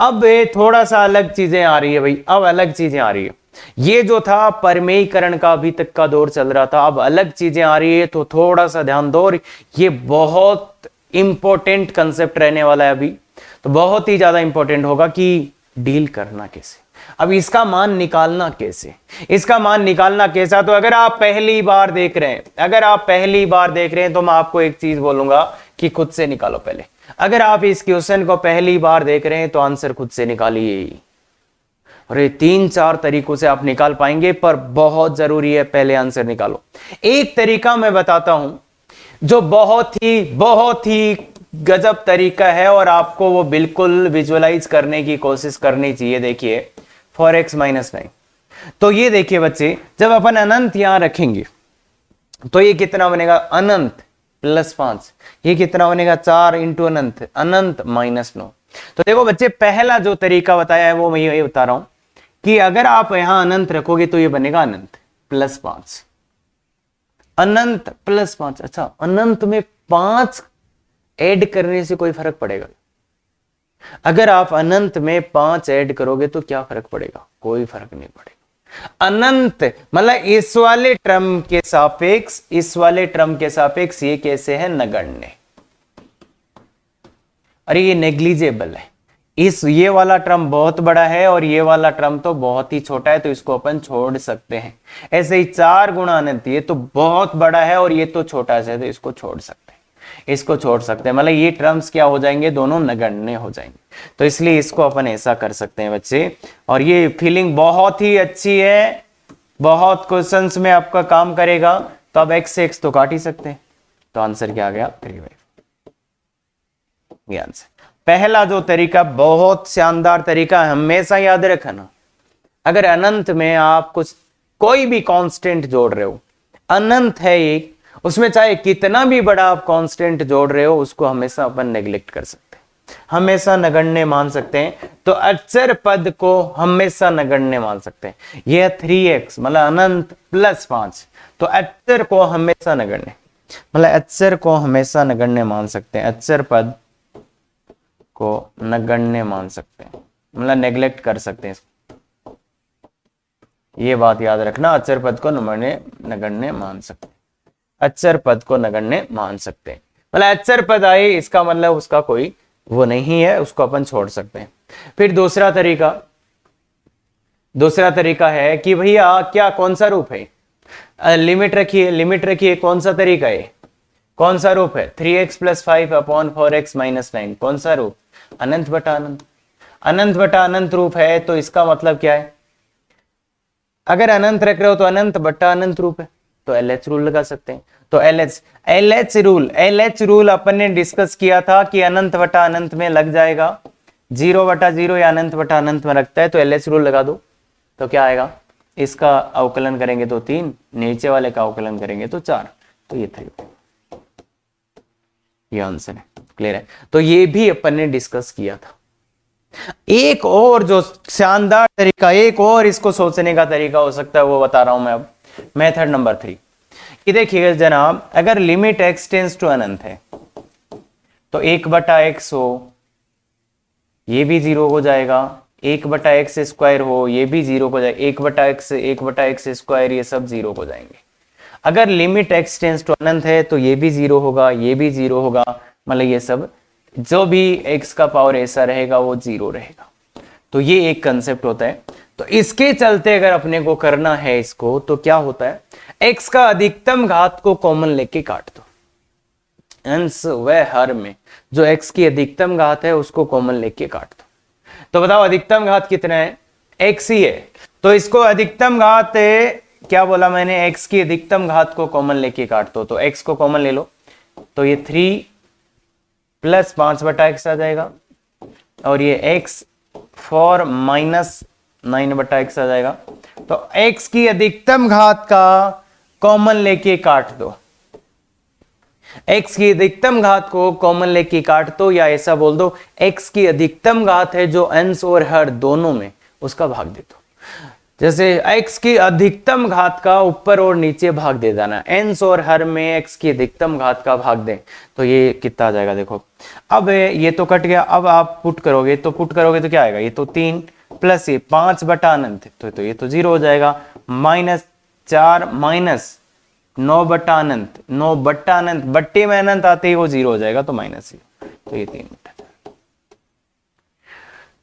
अब थोड़ा सा अलग चीजें आ रही है भाई, अब अलग चीजें आ रही है। ये जो था परमेयीकरण का अभी तक का दौर चल रहा था, अब अलग चीजें आ रही है, तो थोड़ा सा ध्यान दो। ये बहुत इंपॉर्टेंट कंसेप्ट रहने वाला है अभी, तो बहुत ही ज्यादा इंपॉर्टेंट होगा कि डील करना कैसे, अब इसका मान निकालना कैसे, इसका मान निकालना कैसा। तो अगर आप पहली बार देख रहे हैं, अगर आप पहली बार देख रहे हैं, तो मैं आपको एक चीज बोलूंगा कि खुद से निकालो पहले। अगर आप इस क्वेश्चन को पहली बार देख रहे हैं तो आंसर खुद से निकालिए, और ये 3-4 तरीकों से आप निकाल पाएंगे, पर बहुत जरूरी है पहले आंसर निकालो। एक तरीका मैं बताता हूं जो बहुत ही गजब तरीका है, और आपको वो बिल्कुल विजुअलाइज करने की कोशिश करनी चाहिए। देखिए फॉर x -9, तो ये देखिए बच्चे, जब अपन अनंत यहां रखेंगे तो ये कितना बनेगा अनंत +5, ये कितना बनेगा 4 इंटू अनंत, अनंत -9। तो देखो बच्चे, पहला जो तरीका बताया है वो मैं ये बता रहा हूं कि अगर आप यहां अनंत रखोगे तो ये बनेगा अनंत +5, अनंत +5। अच्छा, अनंत में 5 ऐड करने से कोई फर्क पड़ेगा? अगर आप अनंत में 5 ऐड करोगे तो क्या फर्क पड़ेगा? कोई फर्क नहीं पड़ेगा। अनंत मतलब इस वाले टर्म के सापेक्ष, इस वाले टर्म के सापेक्ष ये कैसे है? नगण्य। अरे ये नेग्लिजेबल है। ये वाला टर्म बहुत बड़ा है और ये वाला टर्म तो बहुत ही छोटा है, तो इसको अपन छोड़ सकते हैं। ऐसे ही 4 गुणा अनंत, ये तो बहुत बड़ा है और ये तो छोटा है, तो इसको छोड़ सकते हैं, इसको छोड़ सकते हैं। मतलब ये टर्म्स क्या हो जाएंगे? दोनों नगण्य हो जाएंगे। तो इसलिए इसको अपन ऐसा कर सकते हैं बच्चे। और ये फीलिंग बहुत ही अच्छी है, बहुत क्वेश्चंस में आपका काम करेगा। तो अब x से x तो काट ही सकते हैं, तो आंसर क्या आ गया? 3/5। ये आंसर। पहला जो तरीका बहुत शानदार तरीका है, हमेशा याद रखना। अगर अनंत में आप कुछ कोई भी कांस्टेंट जोड़ रहे हो, अनंत है एक, उसमें चाहे कितना भी बड़ा आप कांस्टेंट जोड़ रहे हो, उसको हमेशा अपन नेग्लेक्ट कर सकते हैं, हमेशा नगण्य मान सकते हैं। तो अचर पद को हमेशा नगण्य मान सकते हैं। यह 3x मतलब अनंत +5, तो अचर को हमेशा नगण्य, मतलब अचर को हमेशा नगण्य मान सकते हैं, अचर पद को नगण्य मान सकते हैं, मतलब नेग्लेक्ट कर सकते हैं। ये बात याद रखना, अचर पद को नगण्य मान सकते हैं, अचर पद को नगण्य मान सकते हैं। मतलब अचर पद आए इसका मतलब उसका कोई वो नहीं है, उसको अपन छोड़ सकते हैं। फिर दूसरा तरीका है कि भैया क्या कौन सा रूप है? लिमिट रखिए, लिमिट रखिए। कौन सा तरीका है? कौन सा रूप है? 3x + 5 upon 4x - 9। कौन सा रूप? अनंत बटा अनंत। अनंत बटा अनंत रूप है, तो इसका मतलब क्या है? अगर अनंत रख रहे हो तो अनंत बटा अनंत रूप है। तो LH रूल लगा सकते हैं। तो LH रूल अपन ने डिस्कस किया था कि अनंत बटा अनंत में लग जाएगा, 0 बटा 0 या अनंत बटा अनंत में रखता है, तो LH रूल लगा दो। तो क्या आएगा, इसका अवकलन करेंगे तो 3, नीचे वाले का अवकलन करेंगे तो 4, तो ये 3, ये आंसर है। क्लियर है। तो ये भी अपन ने डिस्कस किया था। एक और जो शानदार तरीका, एक और इसको सोचने का तरीका हो सकता है, वो बता रहा हूं मैं अब। मेथड नंबर 3 कि देखिएगा जनाब, अगर लिमिट x टेंस टू अनंत है तो 1 बटा x हो, ये भी 0 हो जाएगा, 1 बटा एक्स स्क्वायर हो, ये भी 0 हो जाएगा, 1 बटा एक्स स्क्वायर, ये सब 0 हो जाएंगे। अगर लिमिट x टेंस टू अनंत है तो ये भी 0 होगा, ये भी 0 होगा, मतलब ये सब जो भी x का पावर ऐसा रहेगा वो 0 रहेगा। तो ये एक कंसेप्ट होता है। तो इसके चलते अगर अपने को करना है इसको, तो क्या होता है, x का अधिकतम घात को कॉमन लेके काट दो। अंश व हर में जो x की अधिकतम घात है उसको कॉमन लेके काट दो। तो बताओ अधिकतम घात कितना है, x ही है। तो इसको अधिकतम घात क्या बोला मैंने, x की अधिकतम घात को कॉमन लेके काट दो। तो x को कॉमन ले लो, तो ये 3 प्लस 5 बटा x आ जाएगा, और ये x 4 माइनस 9 बटा x आ जाएगा। तो x की अधिकतम घात का कॉमन लेके काट दो, x की अधिकतम घात को कॉमन लेके काट दो, या ऐसा बोल दो x की अधिकतम घात है जो अंश और हर दोनों में, उसका भाग दे दो। जैसे x की अधिकतम घात का ऊपर और नीचे भाग दे देना, अंश और हर में x की अधिकतम घात का भाग दें, तो ये कितना आ जाएगा देखो। अब ये तो कट गया, अब आप पुट करोगे तो क्या आएगा, ये तो 3 प्लस ये 5 बटा अनंत, तो ये तो 0 हो जाएगा, माइनस 4 माइनस 9 बटा अनंत, 9 बट्टा अनंत, बट्टे में अनंत आते ही वो 0 हो जाएगा, तो माइनस 0, तो ये 3 बटा।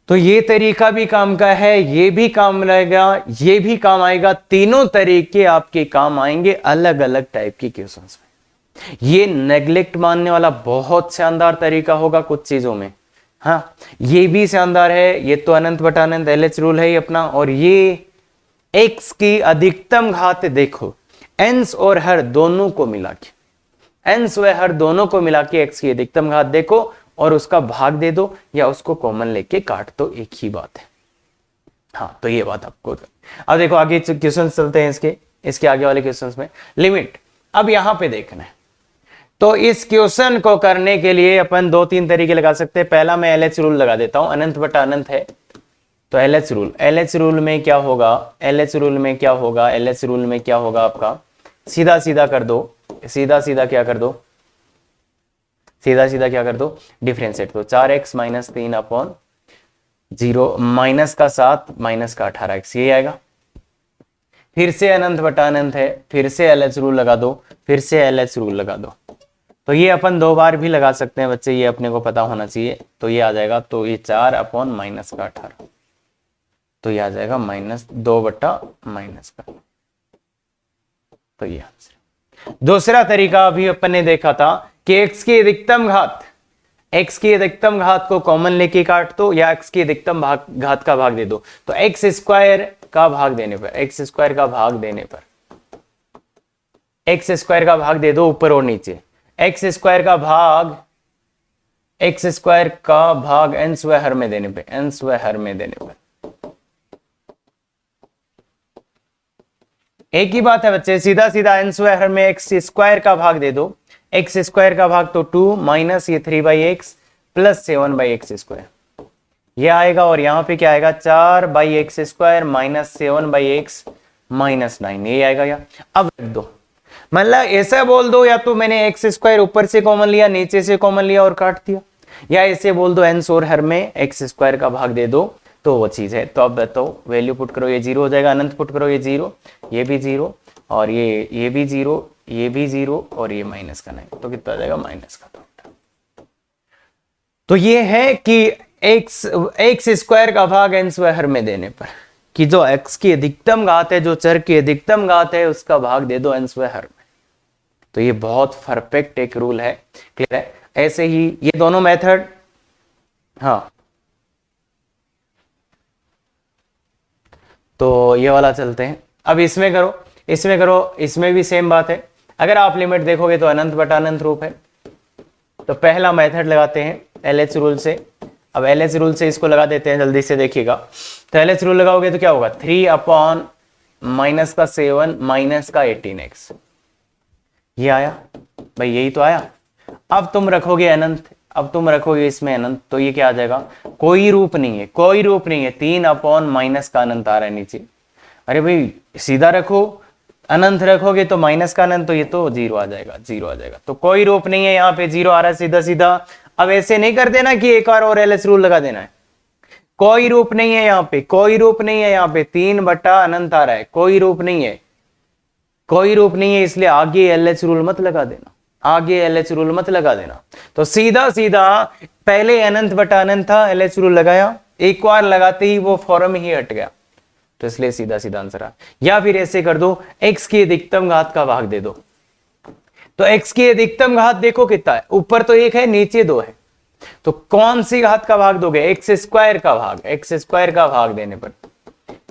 तो ये तरीका भी काम का है, ये भी काम रहेगा, ये भी काम आएगा। तीनों तरीके आपके काम आएंगे अलग अलग टाइप के क्वेश्चंस में। ये नेग्लेक्ट मानने वाला बहुत शानदार तरीका होगा कुछ चीजों में। हाँ, ये भी शानदार है, ये तो अनंत बटा अनंत LH रूल है ही अपना। और ये x की अधिकतम घात देखो, अंश और हर दोनों को मिला के, अंश व हर दोनों को मिला के x की अधिकतम घात देखो और उसका भाग दे दो, या उसको कॉमन लेके काट दो, एक ही बात है। हाँ, तो ये बात आपको। अब देखो आगे क्वेश्चन चलते हैं इसके आगे वाले क्वेश्चंस में। लिमिट अब यहां पे देखना है, तो इस क्वेश्चन को करने के लिए अपन 2-3 तरीके लगा सकते हैं। पहला मैं LH रूल लगा देता हूं, अनंत बटा अनंत है तो LH रूल में क्या होगा, LH रूल में क्या होगा आपका, सीधा सीधा कर दो, सीधा क्या कर दो, डिफरेंशिएट। तो 4x माइनस 3 अपॉन 0, माइनस का 7 माइनस का 18x, ये आएगा। फिर से अनंत बटा अनंत है, फिर से LH रूल लगा दो, तो ये अपन 2 बार भी लगा सकते हैं बच्चे, ये अपने को पता होना चाहिए। तो ये आ जाएगा, तो ये 4 अपॉन माइनस का 18, तो ये आ जाएगा माइनस 2 बटा माइनस का, तो ये आंसर। दूसरा तरीका अभी अपन ने देखा था कि x की अधिकतम घात को कॉमन लेके काट दो, या x की अधिकतम घात का भाग दे दो। तो x स्क्वायर का भाग देने पर ऊपर और नीचे, x स्क्वायर का भाग अंश व हर में देने पर, एक ही बात है बच्चे, सीधा अंश व हर में x स्क्वायर का भाग दे दो। x स्क्वायर का भाग तो 2 माइनस ये 3/x प्लस 7/x स्क्वायर, ये आएगा। और यहां पे क्या आएगा, 4/x square minus 7/x minus 9, ये आएगा। या अब रख दो, मतलब ऐसा बोल दो, या तो मैंने x स्क्वायर ऊपर से कॉमन लिया, नीचे से कॉमन लिया और काट दिया, या ऐसे बोल दो अंश और हर में x स्क्वायर का भाग दे दो, तो वो चीज है। तो अब बताओ, वैल्यू पुट करो, ये 0 हो जाएगा, अनंत पुट करो, ये 0, ये भी 0, और ये भी 0, ये भी 0, और ये माइनस का 9, तो कितना आ जाएगा, माइनस का 2। तो ये है कि एक्स स्क्वायर का भाग अंश व हर में देने पर, कि जो x की अधिकतम घात है, जो चर की अधिकतम घात है, उसका भाग दे दो अंश व हर में। तो ये बहुत परफेक्ट एक रूल है। क्लियर है। ऐसे ही ये दोनों मेथड, हाँ, तो ये वाला चलते हैं। अब इसमें करो, इसमें करो, इसमें भी सेम बात है। अगर आप लिमिट देखोगे तो अनंत बटा अनंत रूप है। तो पहला मेथड लगाते हैं LH रूल से। अब LH रूल से इसको लगा देते हैं, जल्दी से देखिएगा। तो LH रूल लगाओगे तो क्या होगा, 3 अपॉन माइनस का 7 माइनस का 18x, ये आया भाई, यही तो आया। अब तुम रखोगे अनंत, अब तुम रखोगे इसमें अनंत, तो ये क्या आ जाएगा, कोई रूप नहीं है, कोई रूप नहीं है, 3 अपॉन माइनस का अनंत आ रहा है नीचे। अरे भाई सीधा रखो, अनंत रखोगे तो माइनस का अनंत, तो ये तो जीरो आ जाएगा, जीरो आ जाएगा। तो कोई रूप नहीं है, यहाँ पे जीरो आ रहा है सीधा सीधा। अब ऐसे नहीं कर देना कि एक और LH रूल लगा देना है, कोई रूप नहीं है यहाँ पे, कोई रूप नहीं है यहाँ पे, 3 बटा अनंत आ रहा है, कोई रूप नहीं है, कोई रूप नहीं है, इसलिए आगे LH रूल मत लगा देना, आगे LH रूल मत लगा देना। तो सीधा सीधा पहले अनंत बटा अनंत था, LH रूल लगाया, एक बार लगाते ही वो फॉर्म ही हट गया, तो इसलिए सीधा सीधा आंसर आ। या फिर ऐसे कर दो, x की अधिकतम घात का भाग दे दो। तो x की अधिकतम घात देखो कितना है, ऊपर तो 1 है, नीचे 2 है, तो कौन सी घात का भाग दोगे, एक्स स्क्वायर का भाग, एक्स स्क्वायर का भाग देने पर,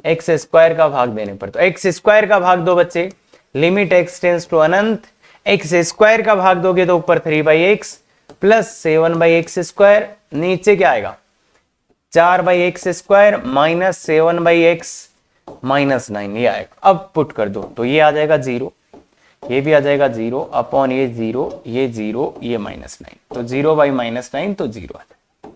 एक्स स्क्वायर का भाग देने पर, तो एक्स स्क्वायर का भाग दो बच्चे, लिमिट x टेंस टू अनंत, एक्स स्क्वायर का भाग दोगे तो ऊपर 3/x प्लस 7/x स्क्वायर, नीचे क्या आएगा 4/x square minus 7/x minus 9, ये आएगा। अब पुट कर दो तो ये आ जाएगा 0, ये भी आ जाएगा 0 अपॉन ये 0, ये 0, ये -9, तो 0/-9 तो 0 आ जाएगा।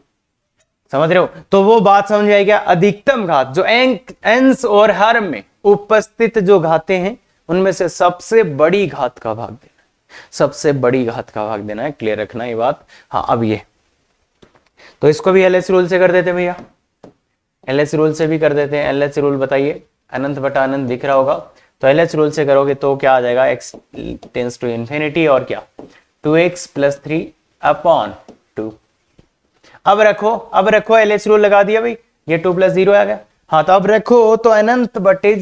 समझ रहे हो, तो वो बात समझ में आई क्या, अधिकतम घात जो अंश और हर में उपस्थित जो घातें हैं उनमें से सबसे बड़ी घात का भाग देना, सबसे बड़ी घात का भाग देना है, क्लियर रखना ये बात। हाँ अब ये, तो इसको भी LH रूल से कर देते हैं भैया, LH रूल से भी कर देते हैं। LH रूल बताइए, अनंत बटा अनंत दिख रहा होगा, तो LH रूल से करोगे तो क्या आ जाएगा, x टेंस टू इन्फिनिटी और क्या 2x प्लस 3 अपॉन 2। अब रखो LH रूल लगा दिया भाई, ये 2 प्लस 0 आ गया। हाँ तो अब रखो तो अनंत बटे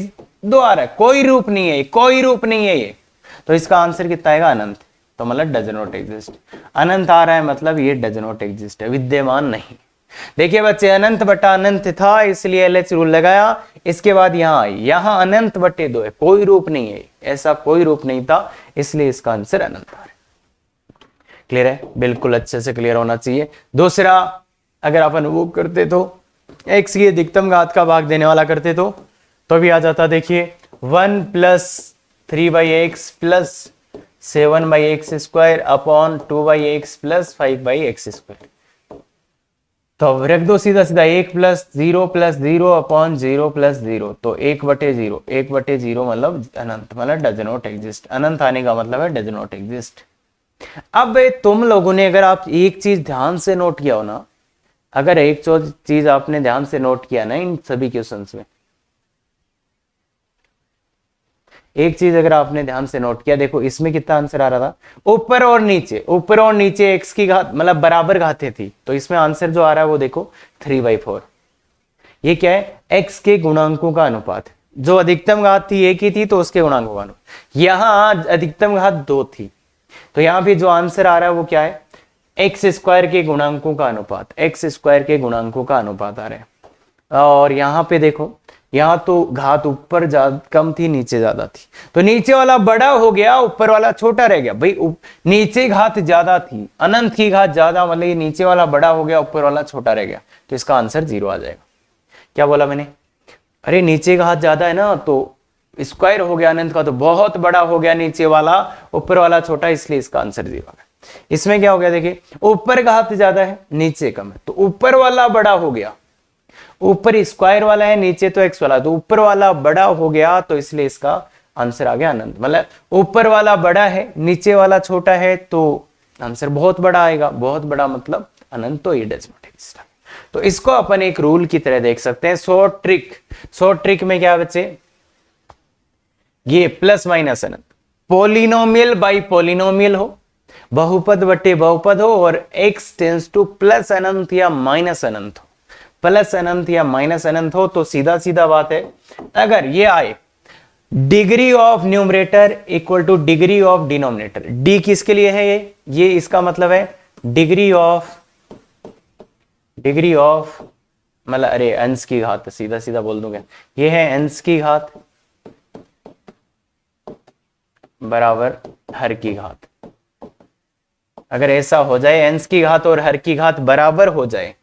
2 आ रहा है, कोई रूप नहीं है, कोई रूप नहीं है ये, तो इसका आंसर कितना आएगा अनंत, तो मतलब डज नॉट एग्जिस्ट। अनंत आ रहा है मतलब ये डज नॉट एग्जिस्ट है, विद्यमान नहीं। देखिए बच्चे अनंत बटा अनंत था इसलिए LH रूल लगाया, इसके बाद यहां आई, यहां अनंत बटे 2 है, कोई रूप नहीं है, ऐसा कोई रूप नहीं था, इसलिए इसका आंसर अनंत आ रहा है। क्लियर है, बिल्कुल अच्छे से क्लियर होना चाहिए। दूसरा अगर अपन वो करते तो x की अधिकतम घात का भाग देने वाला करते तो भी आ जाता, देखिए 1 plus 3/x plus 7/x square upon 2/x plus 5/x square. तो अब रख दो सीधा सीधा, 1 प्लस 0 अपॉन 0 प्लस 0, तो 1/0, 1/0 मतलब अनंत, मतलब डज नॉट एग्जिस्ट। अनंत आने का मतलब है डज नॉट एग्जिस्ट। अब तुम लोगों ने अगर आप एक चीज ध्यान से नोट किया हो ना, अगर एक चीज आपने ध्यान से नोट किया ना इन सभी क्वेश्चंस में, एक चीज अगर आपने ध्यान से नोट किया, देखो इसमें कितना आंसर आ रहा था, ऊपर और नीचे x की घात मतलब बराबर घातें थी, तो इसमें आंसर जो आ रहा है वो देखो 3/4। ये क्या है, x के गुणांकों का अनुपात, जो अधिकतम घात थी एक ही थी तो उसके गुणांकों का अनुपात, यहां अधिकतम घात 2 थी, तो यहां भी जो आंसर आ रहा है वो क्या है, एक्स स्क्वायर के गुणांकों का अनुपात, एक्स स्क्वायर के गुणांकों का अनुपात आ रहा है। और यहां पे देखो, यहां तो घात ऊपर कम थी नीचे ज्यादा थी, तो नीचे वाला बड़ा हो गया ऊपर वाला छोटा रह गया भाई, नीचे घात ज्यादा थी, अनंत की घात ज्यादा, मतलब ये नीचे वाला बड़ा हो गया ऊपर वाला छोटा रह गया, तो इसका आंसर 0 आ जाएगा। क्या बोला मैंने, अरे नीचे घात ज्यादा है ना, तो स्क्वायर हो गया अनंत का, तो बहुत बड़ा हो गया नीचे वाला, ऊपर वाला छोटा, इसलिए इसका आंसर 0 आ गया। इसमें क्या हो गया, देखिए ऊपर घात ज्यादा है नीचे कम है, तो ऊपर वाला बड़ा हो गया, ऊपर स्क्वायर वाला है नीचे तो एक्स वाला, तो ऊपर वाला बड़ा हो गया, तो इसलिए इसका आंसर आ गया अनंत। मतलब ऊपर वाला बड़ा है नीचे वाला छोटा है, तो आंसर बहुत बड़ा आएगा, बहुत बड़ा मतलब अनंत, तो ये डज नॉट एग्जिस्ट। तो इसको अपन एक रूल की तरह देख सकते हैं। शॉर्ट ट्रिक में क्या बच्चे, ये plus minus Anant, polynomial by polynomial हो, बहुपद बटे बहुपद हो, और x टेंस टू प्लस अनंत या माइनस अनंत हो, प्लस अनंत या माइनस अनंत हो, तो सीधा सीधा बात है, अगर ये आए degree of numerator equal two degree of denominator, D किसके लिए है, ये इसका मतलब है डिग्री ऑफ मतलब अरे अंश की घात, सीधा सीधा बोल दूंगा, ये है अंश की घात बराबर हर की घात। अगर ऐसा हो जाए एंस की घात और हर की घात बराबर हो जाए,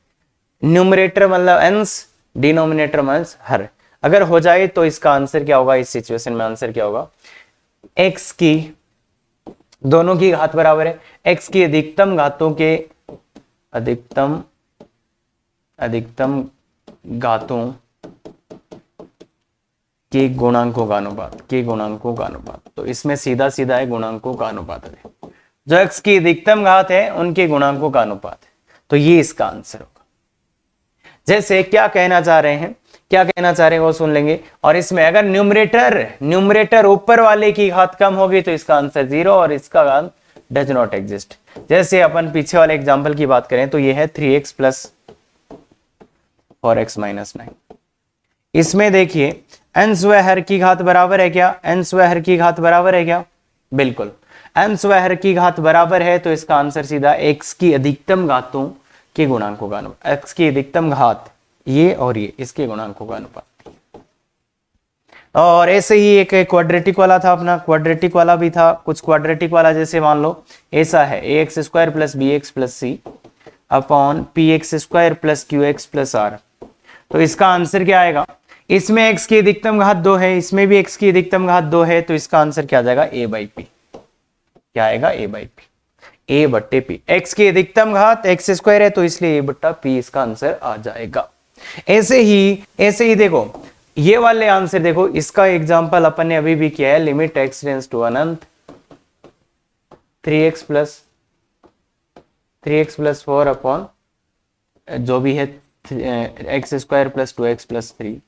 न्यूमरेटर मतलब एंस, डिनोमिनेटर मतलब हर, अगर हो जाए तो इसका आंसर क्या होगा? इस सिचुएशन में आंसर क्या होगा? एक्स की दोनों की घात बराबर है, एक्स की अधिकतम घातों के अधिकतम घातों के गुणांकों का अनुपात, के गुणांकों का अनुपात। तो इसमें सीधा सीधा है गुणांकों का अनुपात है, जो एक्स की अधिकतम घात है उनके गुणांकों का अनुपात है। तो ये इसका आंसर होगा। जैसे क्या कहना चाह रहे हैं, क्या कहना चाह रहे हैं वो सुन लेंगे। और इसमें अगर न्यूमरेटर ऊपर वाले की घात कम होगी तो इसका आंसर 0 और इसका घात डज नॉट एग्जिस्ट। जैसे अपन पीछे वाले एग्जांपल की बात करें तो ये है 3x प्लस 4x माइनस 9। इसमें देखिए अंश व हर की घात बराबर है क्या? अंश व हर की घात बराबर है क्या? बिल्कुल, अंश व हर की घात बराबर है तो इसका आंसर सीधा x की अधिकतम घातों के गुणांकों का अनुपात, x की अधिकतम घात ये और ये, इसके गुणांकों का अनुपात। और ऐसे ही एक क्वाड्रेटिक वाला था अपना, क्वाड्रेटिक वाला भी था कुछ। क्वाड्रेटिक वाला जैसे मान लो ऐसा है ax square plus b x plus c upon p x square plus q x plus r. तो इसका आंसर क्या आएगा? इसमें x की अधिकतम घात 2 है, इसमें भी x की अधिकतम घात 2 है, तो इसका आंसर क्या आ जाएगा? a by P. क्या आएगा? a बाई पी, a बट्टे पी। x की अधिकतम घात x स्क्वायर है तो इसलिए a बट्टा पी इसका आंसर आ जाएगा। ऐसे ही देखो ये वाले आंसर देखो, इसका एग्जांपल अपन ने अभी भी किया है। लिमिट x टेंड्स टू अनंत 3x प्लस 4 अपॉन जो भी है x square plus 2x plus 3।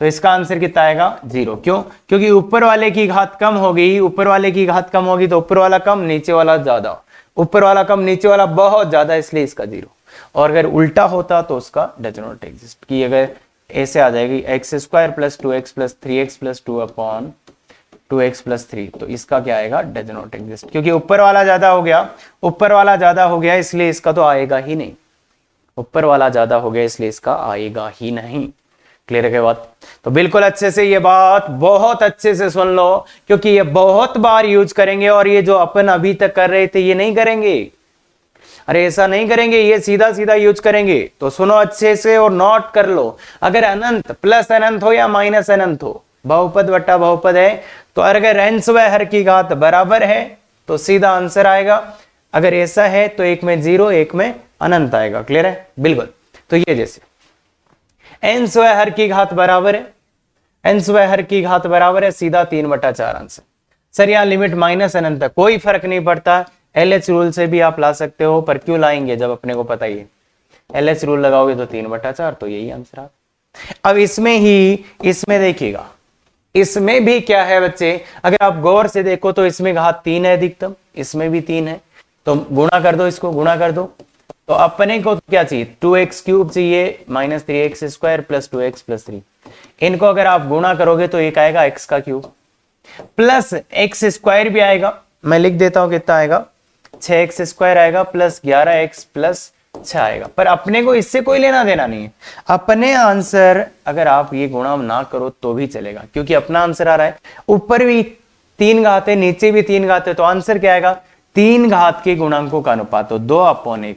तो इसका आंसर कितना आएगा? 0। क्यों? क्योंकि ऊपर वाले की घात कम होगी, ऊपर वाले की घात कम होगी तो ऊपर वाला कम नीचे वाला ज्यादा, ऊपर वाला कम नीचे वाला बहुत ज्यादा, इसलिए इसका 0। और अगर उल्टा होता तो उसका डज नॉट एग्जिस्ट, कि अगर ऐसे आ जाएगी x square plus 2x plus 3x plus 2 upon 2x plus 3, तो इसका क्या आएगा? Does not exist. क्योंकि ऊपर वाला ज्यादा हो गया, ऊपर वाला ज्यादा हो गया इसलिए इसका तो आएगा ही नहीं, ऊपर वाला ज्यादा हो गया इसलिए इसका आएगा ही नहीं। क्लियर है क्या बात? तो बिल्कुल अच्छे से ये बात बहुत अच्छे से सुन लो, क्योंकि ये बहुत बार यूज करेंगे और ये जो अपन अभी तक कर रहे थे ये नहीं करेंगे। अरे ऐसा नहीं करेंगे, ये सीधा सीधा यूज करेंगे। तो सुनो अच्छे से और नोट कर लो। अगर अनंत प्लस अनंत हो या माइनस अनंत हो, बहुपद बट्टा बहुपद है, तो अगर अंश व हर की घात बराबर है तो सीधा आंसर आएगा। अगर ऐसा है तो एक में 0 एक में अनंत आएगा। क्लियर है? बिल्कुल। तो ये जैसे अंश व हर की घात बराबर है, अंश व हर की घात बराबर है, सीधा 3/4 आंसर। सर यहाँ लिमिट माइनस अनंत है, कोई फर्क नहीं पड़ता, LH रूल से भी आप ला सकते हो, पर क्यों लाएंगे जब अपने को पता ही है। LH रूल लगाओगे तो 3/4, तो यही आंसर आप। अब इसमें देखिएगा, इसमें भी क्या है बच्चे, अगर आप गौर से देखो तो इसमें घात 3 है अधिकतम, इसमें भी 3 है, तो गुणा कर दो, इसको गुणा कर दो। तो अपने को क्या चाहिए? 2x क्यूब चाहिए minus 3x square plus 2x plus 3। इनको अगर आप गुणा करोगे तो एक आएगा x का क्यूब प्लस x स्क्वायर भी आएगा, मैं लिख देता हूं कितना आएगा, 6x स्क्वायर आएगा प्लस 11x प्लस 6 आएगा। पर अपने को इससे कोई लेना देना नहीं है। अपने आंसर अगर आप ये गुणा ना करो तो भी चलेगा, क्योंकि अपना आंसर आ रहा है, ऊपर भी 3 घात है नीचे भी 3 घात है, तो आंसर क्या आएगा? 3 घात के गुणांकों का अनुपात, तो 2/1।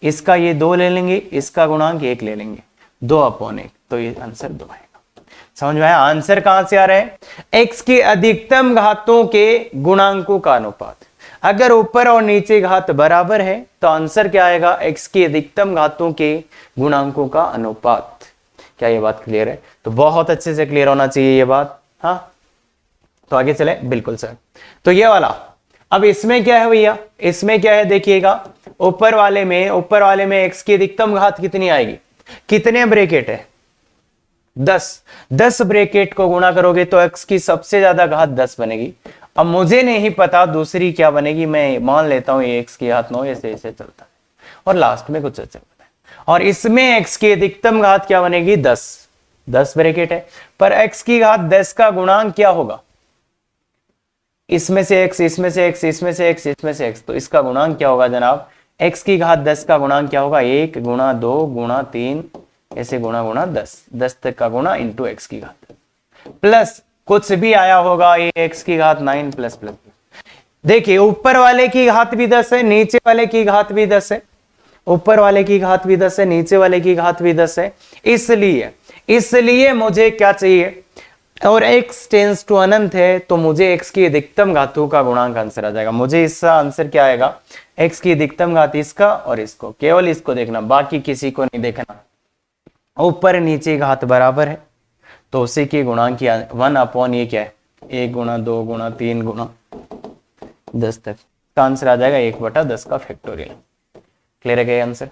इसका ये 2 ले लेंगे, इसका गुणांक 1 ले लेंगे, 2/1, तो ये आंसर 2 आएगा। समझ में आया? आंसर कहां से आ रहा है? x की अधिकतम घातों के गुणांकों का अनुपात। अगर ऊपर और नीचे घात बराबर है तो आंसर क्या आएगा? x की अधिकतम घातों के गुणांकों का अनुपात। क्या ये बात क्लियर है? तो बहुत अच्छे से क्लियर होना चाहिए ये बात। हाँ, तो आगे चले। बिल्कुल सर। तो ये वाला, अब इसमें क्या है भैया? इसमें क्या है देखिएगा, ऊपर वाले में x की अधिकतम घात कितनी आएगी? कितने ब्रैकेट है? 10 ब्रैकेट को गुणा करोगे तो x की सबसे ज्यादा घात 10 बनेगी। अब मुझे नहीं पता दूसरी क्या बनेगी, मैं मान लेता हूं ये x की घात 9, ऐसे ऐसे चलता है, और लास्ट में कुछ अच्छा पता है। और इसमें x की अधिकतम घात क्या बनेगी? 10 ब्रैकेट है, पर x की घात 10 का गुणांक क्या होगा? इसमें से x, इसमें से x, इसमें से x, इसमें से x, तो इसका गुणांक क्या होगा जनाब? x की घात 10 का गुणांक क्या होगा? 1 गुणा 2 गुणा 3 ऐसे गुणा गुणा 10 तक का गुणा इंटू एक्स की घात, प्लस कुछ भी आया होगा ये x की घात 9 प्लस प्लस। देखिए ऊपर वाले की घात भी 10 है, नीचे वाले की घात भी 10 है, ऊपर वाले की घात भी 10 है, नीचे वाले की घात भी 10 है। इसलिए मुझे क्या चाहिए, और x टेंस टू अनंत है तो मुझे x की अधिकतम घातों का गुणांक आंसर आ जाएगा। मुझे इसका आंसर क्या आएगा, x की अधिकतम घात इसका और इसको, केवल इसको देखना, बाकी किसी को नहीं देखना। ऊपर नीचे घात बराबर है तो उसी की गुणांक 1 अपॉन ये क्या है, 1 गुणा 2 गुणा 3 गुणा 10 तक का आंसर आ जाएगा 1/10 का फैक्टोरियल। क्लियर है क्या आंसर?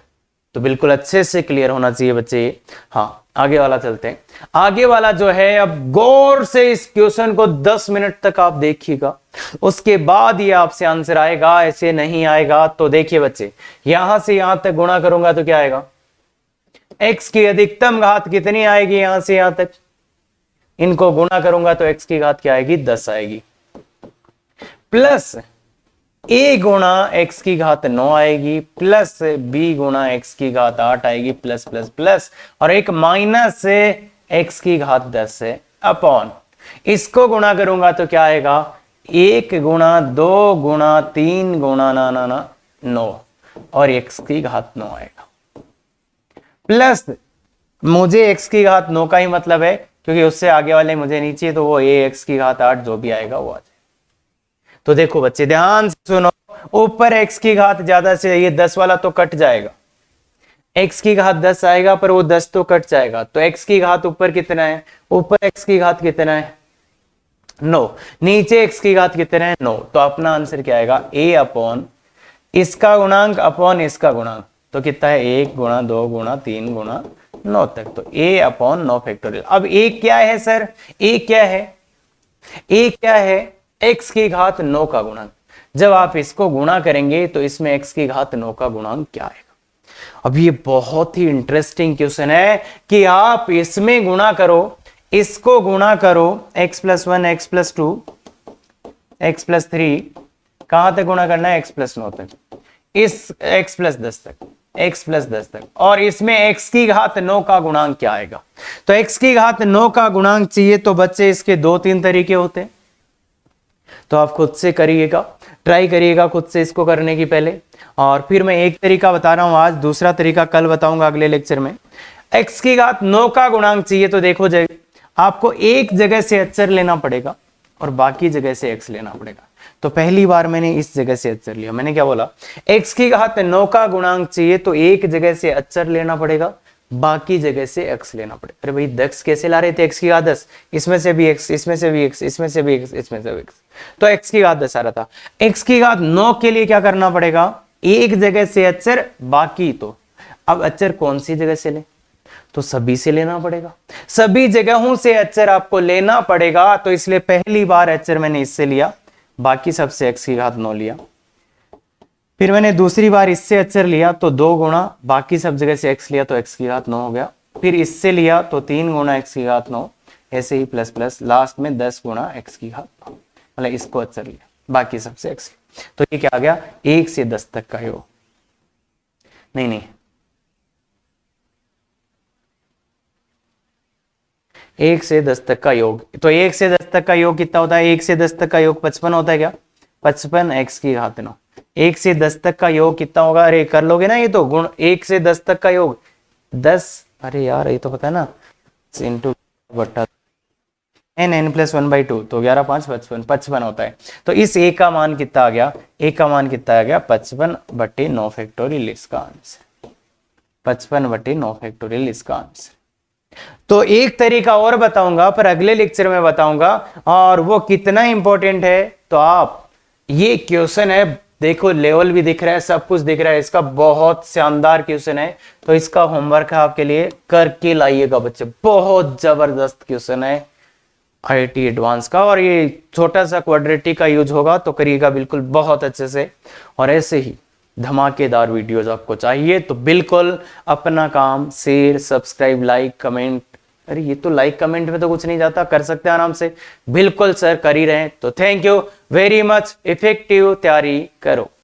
तो बिल्कुल अच्छे से क्लियर होना चाहिए बच्चे। हाँ आगे वाला चलते हैं। आगे वाला जो है, अब गौर से इस क्वेश्चन को 10 मिनट तक आप देखिएगा, उसके बाद ये आपसे आंसर आएगा, ऐसे नहीं आएगा। तो देखिए बच्चे, यहां से यहां तक गुणा करूंगा तो क्या आएगा, x की अधिकतम घात कितनी आएगी, यहां से यहां तक इनको गुणा करूंगा तो x की घात क्या आएगी, 10 आएगी, प्लस a गुणा x की घात 9 आएगी, प्लस b गुणा x की घात 8 आएगी, प्लस प्लस प्लस, और एक माइनस से x की घात 10 है, अपॉन इसको गुणा करूंगा तो क्या आएगा, 1 गुणा 2 गुणा 3 गुणा ना 9, और x की घात 9 आएगा, प्लस मुझे x की घात 9 का ही मतलब है क्योंकि उससे आगे वाले मुझे नीचे, तो वो x की घात 8 जो भी आएगा वो आ जाएगा। तो देखो बच्चे ध्यान से सुनो, ऊपर x की घात ज्यादा से, ये 10 वाला तो कट जाएगा, x की घात 10 आएगा पर वो 10 तो कट जाएगा, तो x की घात ऊपर कितना है, ऊपर x की घात कितना है 9, नीचे x की घात कितना है 9, तो अपना आंसर क्या आएगा, a अपॉन इसका गुणांक अपॉन इसका गुणांक, तो कितना है 1 गुणा 2 गुणा 3 गुणा 9 तक, तो a अपॉन 9 फैक्टोरियल। अब a क्या है सर, a क्या है, a क्या है, x की घात 9 का गुणांक। जब आप इसको गुणा करेंगे तो इसमें x की घात 9 का गुणांक क्या आएगा। अब ये बहुत ही इंटरेस्टिंग क्वेश्चन है कि आप इसमें गुणा करो, इसको गुणा करो, x plus 1 x plus 2 x plus 3, कहां तक गुणा करना है, x प्लस 9 तक, इस x प्लस 10 तक, x प्लस 10 तक, और इसमें x की घात 9 का गुणांक क्या आएगा। तो x की घात 9 का गुणांक चाहिए तो बच्चे इसके 2-3 तरीके होते हैं, तो आप खुद से करिएगा, ट्राई करिएगा खुद से इसको करने की पहले, और फिर मैं एक तरीका बता रहा हूं आज, दूसरा तरीका कल बताऊंगा अगले लेक्चर में। x की घात 9 का गुणांक चाहिए तो देखो आपको एक जगह से अचर लेना पड़ेगा और बाकी जगह से x लेना पड़ेगा। तो पहली बार मैंने इस जगह से अचर लिया, मैंने क्या बोला, x की घात 9 का गुणांक चाहिए तो एक जगह से अचर लेना पड़ेगा, बाकी जगह से x लेना पड़ेगा। अरे भाई 10 कैसे ला रहे थे, x की घात 10, इसमें से भी x, इसमें से भी x, इसमें से भी x, इसमें से भी x, तो x की घात 10 आ रहा था। x की घात 9 के लिए क्या करना पड़ेगा, एक जगह से अचर, बाकी तो अब अचर कौन सी जगह से ले, तो सभी से लेना पड़ेगा, सभी जगहों से अचर आपको लेना पड़ेगा, तो इसलिए पहली बार अचर मैंने इससे लिया, बाकी सबसे x की घात 9 लिया, फिर मैंने दूसरी बार इससे अचर लिया तो 2 गुणा बाकी सब जगह से x लिया तो x की घात 9 हो गया, फिर इससे लिया तो 3 गुणा x की घात 9, ऐसे ही प्लस प्लस, लास्ट में 10 गुणा x की घात 9, मतलब इसको अचर लिया, बाकी सबसे x, तो ये क्या आ गया, 1 से 10 तक का योग, नहीं 1 से 10 तक का योग, तो 1 से 10 तक का योग कितना होता है, 1 से 10 तक का योग 55 होता है क्या, 55 x की घात 9, 1 से 10 तक का योग कितना होगा, अरे कर लोगे ना ये तो गुण, 1 से 10 तक का योग 10, अरे यार ये तो पता है ना, इंटू बट्टा n प्लस 1/2, तो 11 5 55 होता है। तो इस a का मान कितना आ गया, a का मान कितना आ गया 55/9 फैक्टोरियल, इसका आंसर 55/9 फैक्टोरियल इसका आंसर। तो एक तरीका और बताऊंगा पर अगले लेक्चर में बताऊंगा, और वो कितना इंपॉर्टेंट है, तो आप ये क्वेश्चन है, देखो लेवल भी दिख रहा है, सब कुछ दिख रहा है, इसका बहुत शानदार क्वेश्चन है, तो इसका होमवर्क है आपके लिए, करके लाइएगा बच्चे, बहुत जबरदस्त क्वेश्चन है IIT एडवांस का, और ये छोटा सा क्वाड्रेटिक का यूज होगा तो करिएगा बिल्कुल बहुत अच्छे से, और ऐसे ही धमाकेदार वीडियोस आपको चाहिए तो बिल्कुल अपना काम शेयर सब्सक्राइब लाइक कमेंट, अरे ये तो लाइक कमेंट में तो कुछ नहीं जाता, कर सकते हैं आराम से, बिल्कुल सर कर ही रहे हैं। तो thank you very much, effective तैयारी करो।